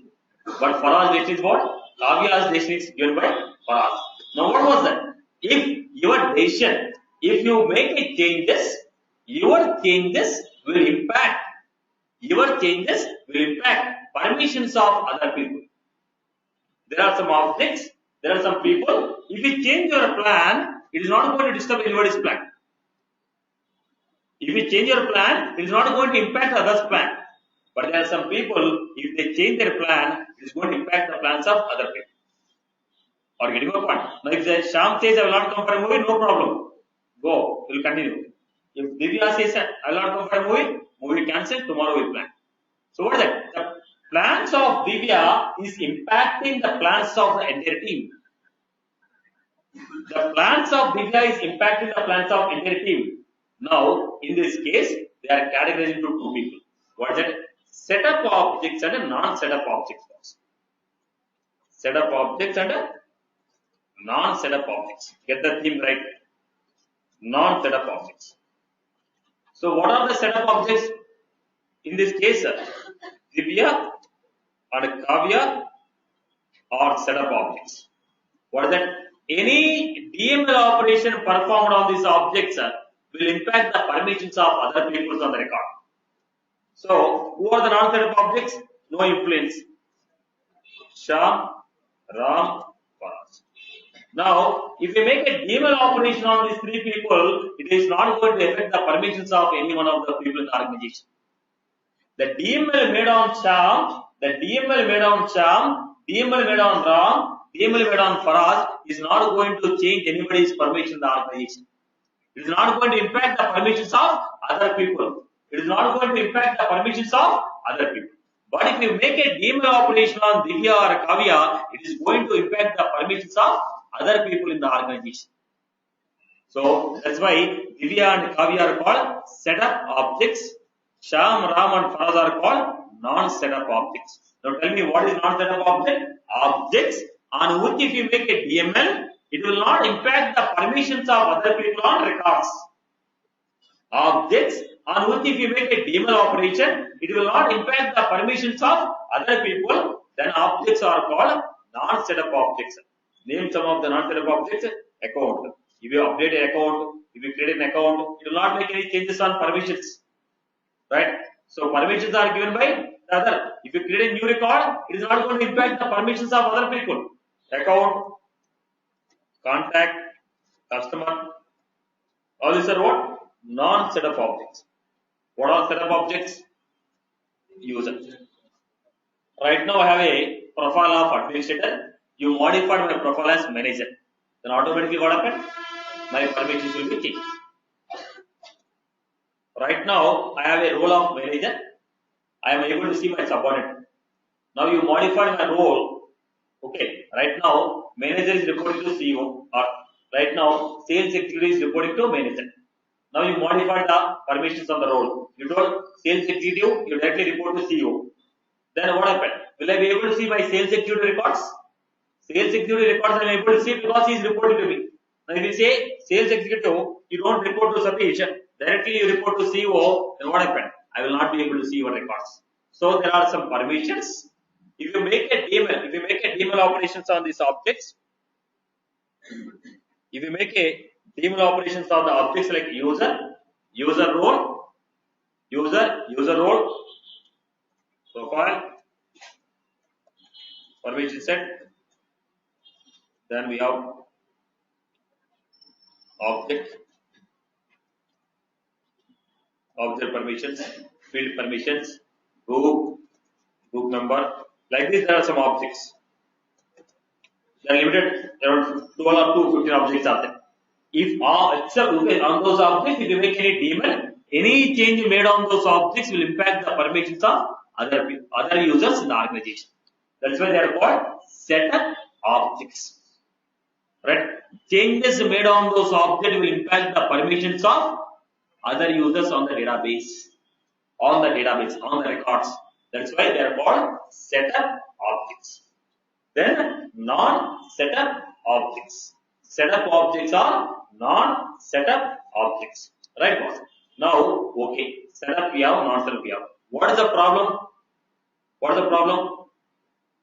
But Faraz decision is what? Kavya's decision is given by Faraz. Now what was that? If your decision, if you make a changes, your changes will impact permissions of other people. There are some objects, there are some people. If you change your plan, it is not going to disturb anybody's plan. If you change your plan, it is not going to impact others' plan. But there are some people, if they change their plan, it is going to impact the plans of other people. Or getting a point. Now if Sham says I will not come for a movie, no problem. Go, we will continue. If Divya says, I'll not go for a movie cancelled, tomorrow we plan. So what is that? The plans of Divya is impacting the plans of the entire team. The plans of Divya is impacting the plans of entire team. Now, in this case, they are categorized into two people. What is it? Setup objects and non-setup objects. Setup objects and non-setup objects. Get the theme right. Non-setup objects. So, what are the setup objects? In this case, Divya and Kavya are setup objects. What is that? Any DML operation performed on these objects will impact the permissions of other people on the record. So, who are the non-setup objects? No influence. Sham, Ram, Faraz. Now, if we make a DML operation on these three people, it is not going to affect the permissions of any one of the people in the organization. The DML made on Sham, the DML made on Sham, DML made on Ram, DML made on Faraz is not going to change anybody's permission in the organization. It is not going to impact the permissions of other people. It is not going to impact the permissions of other people. But if you make a DML operation on Divya or Kavya, it is going to impact the permissions of other people in the organization. So that's why Divya and Kavya are called setup objects. Sham, Ram and Faraz are called non-setup objects. Now tell me, what is non-setup object? Objects on which if you make a DML, it will not impact the permissions of other people on records. Objects on which if you make a DML operation, it will not impact the permissions of other people, then objects are called non-setup objects. Name some of the non-setup objects. Account. If you update an account, if you create an account, it will not make any changes on permissions. Right? So permissions are given by the other. If you create a new record, it is not going to impact the permissions of other people. Account, contact, customer, all these are what? Non-setup objects. What are setup objects? User. Right now I have a profile of administrator. You modified my profile as manager. Then automatically what happened? My permissions will be changed. Right now I have a role of manager. I am able to see my subordinate. Now you modified my role. Okay. Right now manager is reporting to CEO. Or right now sales executive is reporting to manager. Now you modified the permissions of the role. You told sales executive, you directly report to CEO. Then what happened? Will I be able to see my sales executive records? Sales executive records I am able to see because he is reporting to me. Now if you say sales executive, you don't report to Satish, directly you report to CEO, then what happened? I will not be able to see your records. So there are some permissions. If you make a DML operations on these objects, if you make a DML operations on the objects like user role, profile, permission set, then we have object permissions, field permissions, group member. Like this, there are some objects. They are limited around 12 up to 15 objects are there. If except on those objects, if you make any DML, any change made on those objects will impact the permissions of other users in the organization. That's why they are called setup objects. Right? Changes made on those objects will impact the permissions of other users on the database, on the records. That's why they are called setup objects. Then non-setup objects. Setup objects are non-setup objects. Right, boss? Now, okay, setup we have, non-setup we have. What is the problem?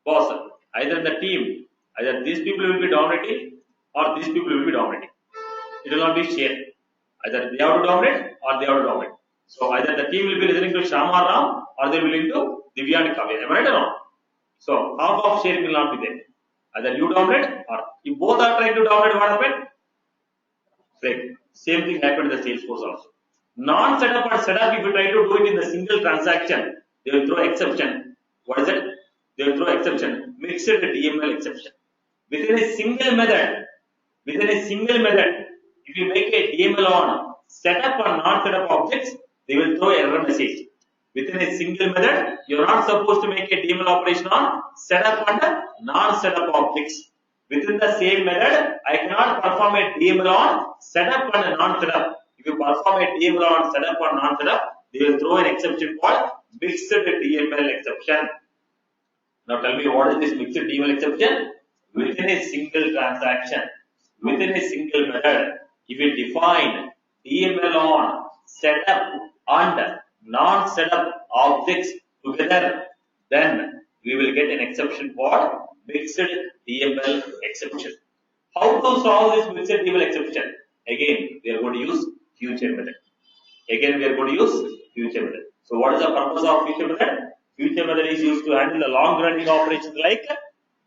Boss, either the team, either these people will be dominating or these people will be dominating. It will not be shared. Either they have to dominate or they have to dominate. So either the team will be listening to Sham or Ram or they will be listening to Divya and Kavya. Am I right or not? So half of sharing will not be there. Either you dominate or if both are trying to dominate, what happened? Break. Same thing happened in the Salesforce also. Non-setup and setup, if you try to do it in the single transaction, they will throw exception. What is it? They will throw exception. Mixed DML exception. Within a single method, if you make a DML on setup and non-setup objects, they will throw error message. Within a single method, you are not supposed to make a DML operation on setup and non-setup objects. Within the same method, I cannot perform a DML on setup and non-setup. If you perform a DML on setup or non-setup, they will throw an exception called mixed DML exception. Now tell me, what is this mixed DML exception? Within a single transaction, within a single method, if you define DML on setup and non-setup objects together, then we will get an exception called mixed DML exception. How to solve this mixed DML exception? Again, we are going to use future method. Again, we are going to use future method. So what is the purpose of future method? Future method is used to handle the long running operations like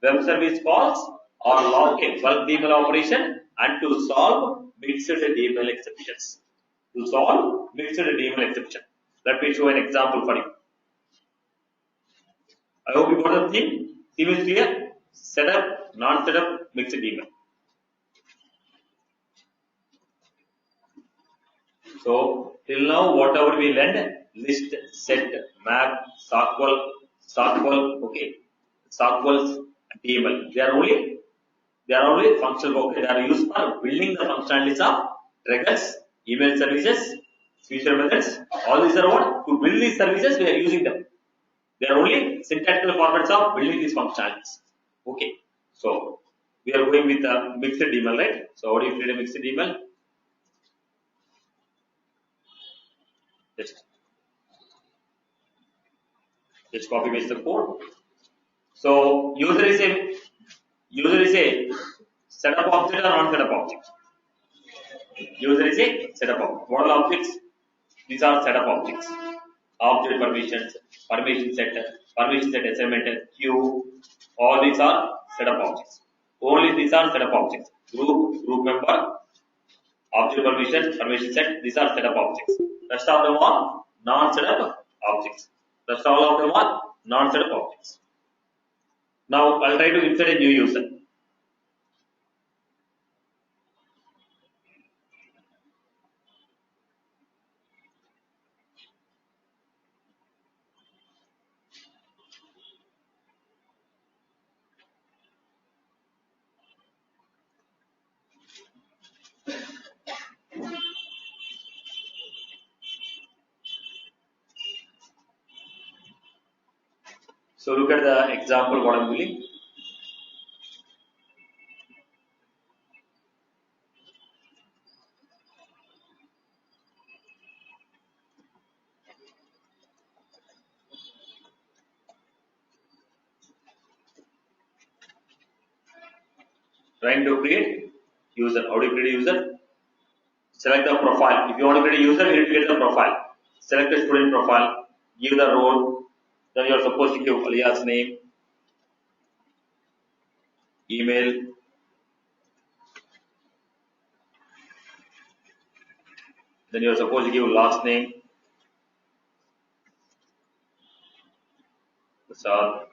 web service calls or bulk DML operation, and to solve mixed DML exceptions. To solve mixed DML exception. Let me show an example for you. I hope you got the theme. Theme is clear. Setup, non-setup, mixed DML. So till now, whatever we learned, list, set, map, SQL, okay, SQL, DML. They are only functional. Okay, they are used for building the functionalities of triggers, email services, future methods. All these are what? To build these services, we are using them. They are only syntactical formats of building these functionalities. Okay, so we are going with a mixed DML, right? So how do you create a mixed DML? Just copy paste the code. So user is a setup object or non-setup object. User is a setup object. What are objects? These are setup objects. Object permissions, permission set assignment, queue. All these are setup objects. Only these are setup objects. Group member, object permission set. These are setup objects. Rest of them are non-setup objects. Rest all of them are non-setup objects. Now I'll try to insert a new user. So look at the example what I'm doing. Trying to create user. How do you create a user? Select the profile. If you want to create a user, you need to get the profile. Select the student profile. Give the role. Then you are supposed to give alias name, email, then you are supposed to give last name, star,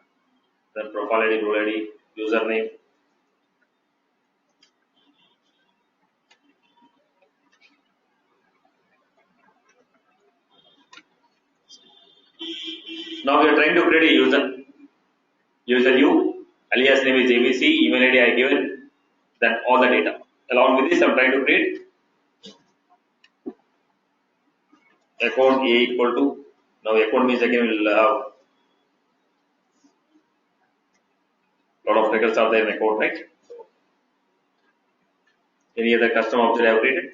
then profile ID, role ID, username. Now we are trying to create a user U, alias name is ABC, email ID I given, then all the data. Along with this, I'm trying to create account A equal to, now account means again we'll have lot of records are there in account, right? So, any other custom object I have created,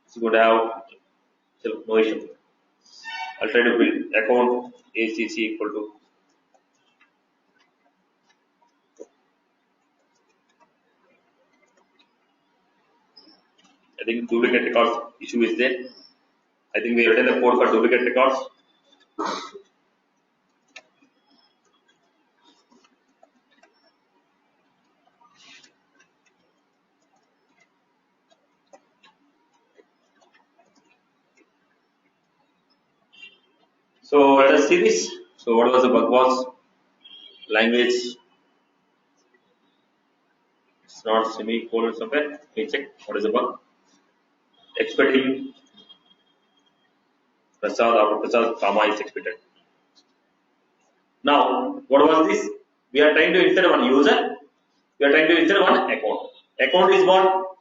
it's going to have, so no issue. I'll try to build account ACC equal to I think duplicate records issue is there. I think we have written the code for duplicate records. So let us see this. So what was the bug was? Language. It's not semicolon somewhere. Let me check. What is the bug? Expecting Prasad after Prasad, comma is expected. Now, what was this? We are trying to insert one user. We are trying to insert one account. Account is what?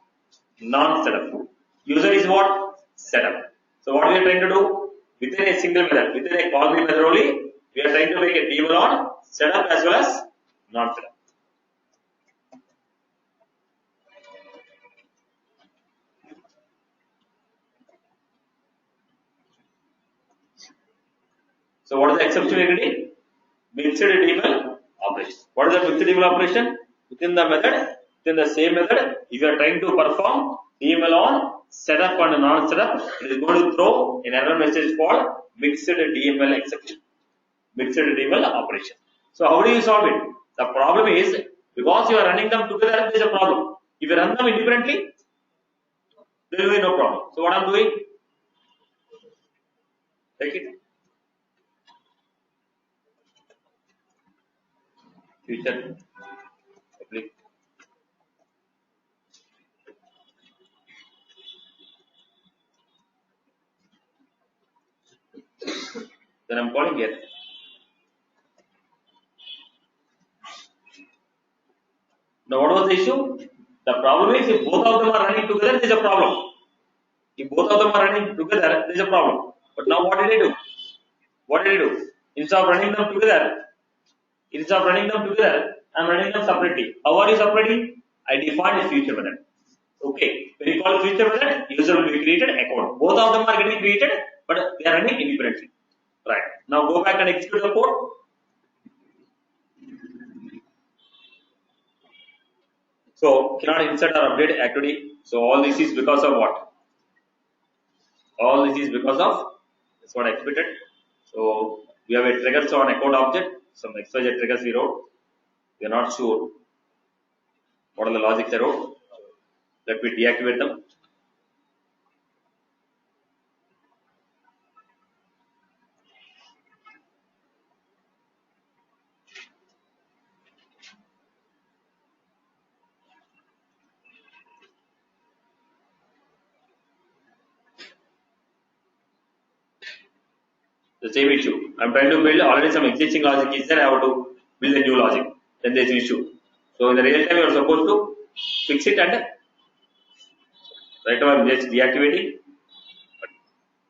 Non-setup. User is what? Setup. So what we are trying to do? Within a single method, within a call me method only, we are trying to make a table on setup as well as non-setup. So what is the exception we are getting? Mixed table operation. What is the mixed table operation? Within the method, within the same method, if you are trying to perform table on setup and non-setup, it is going to throw an error message called mixed DML exception. Mixed table operation. So how do you solve it? The problem is because you are running them together, there is a problem. If you run them independently, there will be no problem. So what I am doing? Take it. Future public. Then I am calling here. Now what was the issue? The problem is if both of them are running together, there is a problem. If both of them are running together, there is a problem. But now what did I do? What did I do? Instead of running them together, I am running them separately. How are you separating? I define a future method. Okay. When you call future method, user will be created account. Both of them are getting created, but they are running independently. Right. Now go back and execute the code. So cannot insert or update activity. So all this is because of what? All this is because of that's what I expected. So we have a triggers on account object. Some XYZ triggers we wrote. We are not sure what are the logics I wrote. Let me deactivate them. The same issue. I'm trying to build already some existing logic is there. I have to build a new logic. Then there's an issue. So in the real time, you are supposed to fix it and right now I'm just deactivating.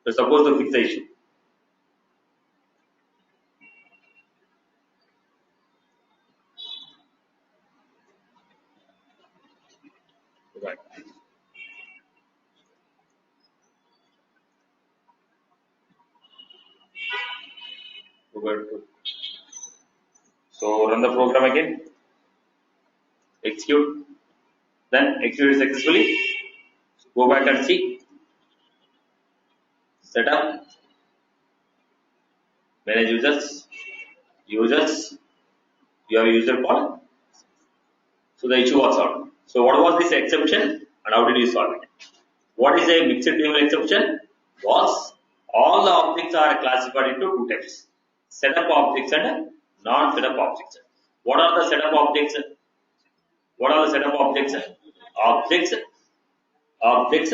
You're supposed to fix the issue. Right. So run the program again. Execute. Then execute successfully. Go back and see. Setup. Manage users. Users. You have a user call. So the issue was solved. So what was this exception and how did you solve it? What is a mixed table exception? Was all the objects are classified into two types: setup objects and non-setup objects. What are the setup objects? What are the setup objects? Objects, objects,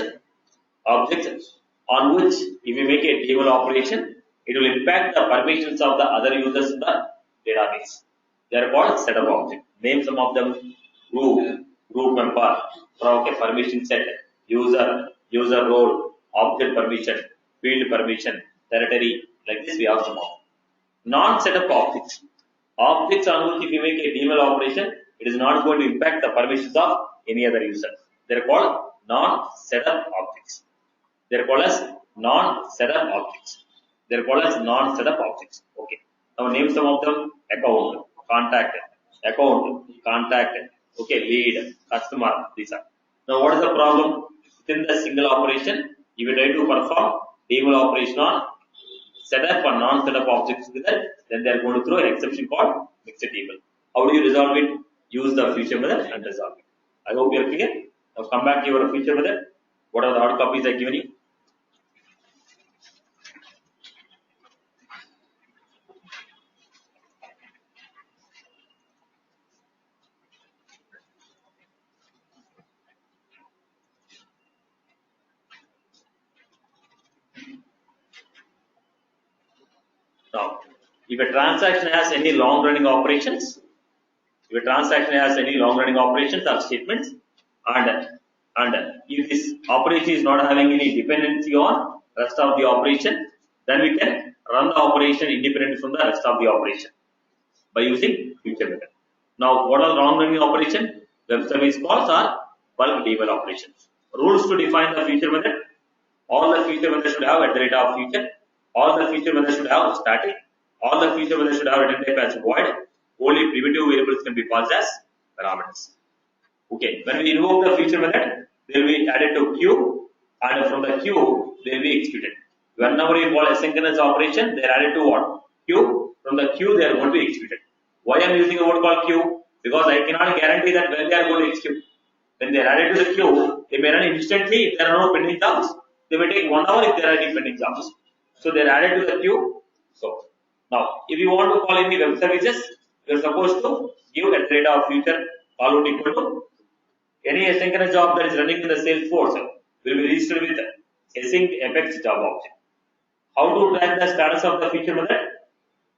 objects on which if we make a table operation, it will impact the permissions of the other users in the database. They are called setup objects. Name some of them: group member, okay, permission set, user role, object permission, field permission, territory. Like this, we have some of non-setup objects. Objects on which if you make a table operation, it is not going to impact the permissions of any other user. They are called non-setup objects. They are called as non-setup objects. They are called as non-setup objects. Okay. Now name some of them: account, contact, okay, lead, customer. These are. Now what is the problem? Within the single operation, if you try to perform table operation on setup and non-setup objects together, then they are going to throw an exception called mixed table. How do you resolve it? Use the future method and resolve it. I hope you are clear. Now come back to your future method. What are the hard copies I given you? Now, if a transaction has any long-running operations, or statements, and if this operation is not having any dependency on rest of the operation, then we can run the operation independent from the rest of the operation by using future method. Now, what are long-running operation? Web service calls are bulk table operations. Rules to define the future method. All the future methods should have at the rate of future. All the future methods should have static. All the future methods should have return type as void. Only primitive variables can be passed as parameters. Okay, when we invoke the future method, they will be added to queue, and from the queue they will be executed. Whenever you call asynchronous operation, they are added to what? Queue. From the queue they are going to be executed. Why I am using a word called queue? Because I cannot guarantee that when they are going to execute. When they are added to the queue, they may run instantly if there are no pending jobs. They may take 1 hour if there are any pending jobs. So they are added to the queue. So now, if you want to call any web services, you are supposed to give at the rate of future call out equal to any asynchronous job that is running in the Salesforce will be registered with async fx job object. How to track the status of the future method?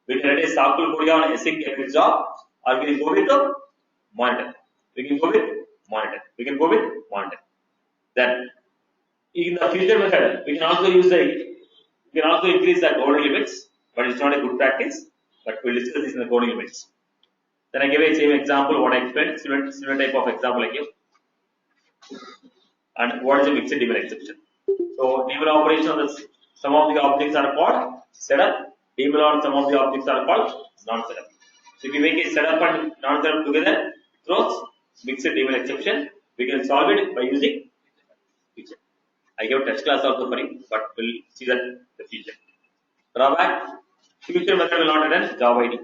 We can write a sample code on async fx job, or we can go with monitor. We can go with monitor. Then in the future method, we can also increase the coding limits, but it's not a good practice. But we'll discuss this in the coding limits. Then I give a same example what I explained, similar type of example I give. And what is a mixed table exception? So table operation on some of the objects are called setup. Table on some of the objects are called non-setup. So if you make a setup and non-setup together, it throws mixed table exception. We can solve it by using feature. I gave test class also for it, but we'll see that in the future. Drawback: future method will not return job ID.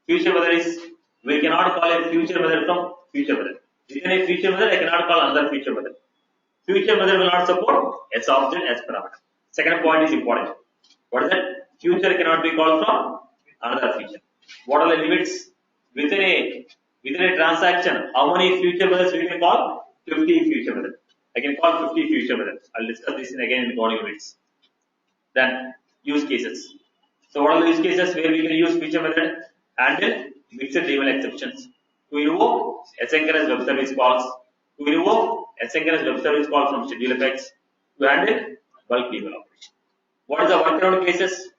Future method is, we cannot call a future method from future method. Within a future method, I cannot call another future method. Future method will not support S object as parameter. Second point is important. What is that? Future cannot be called from another future. What are the limits within a transaction? How many future methods we can call? 50 future methods. I can call 50 future methods. I'll discuss this again in coding limits. Then use cases. So what are the use cases where we can use future method? Handle mixed table exceptions. To invoke asynchronous web service calls. To invoke asynchronous web service calls from schedule effects. To handle bulk table operation. What is the workaround cases?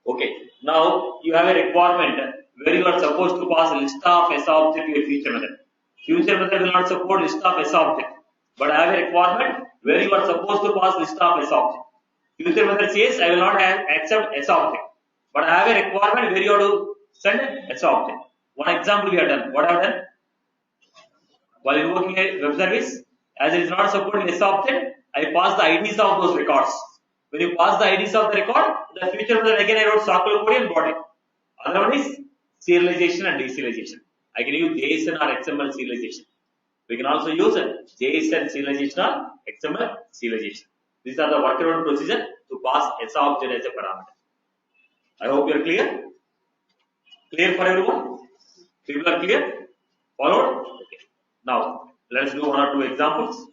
Okay. Now you have a requirement where you are supposed to pass a list of S object to a future method. Future method will not support list of S object. But I have a requirement where you are supposed to pass list of S object. Future method says I will not accept S object. But I have a requirement where you have to send S object. One example we have done. What I have done? While invoking a web service, as it is not supporting S object, I pass the IDs of those records. When you pass the IDs of the record, the future method again I wrote socket code and brought it. Other one is serialization and deserialization. I can use JSON or XML serialization. We can also use JSON serialization or XML serialization. These are the workaround procedure to pass S object as a parameter. I hope you are clear. Clear for everyone? People are clear? Followed? Okay. Now, let's do one or two examples.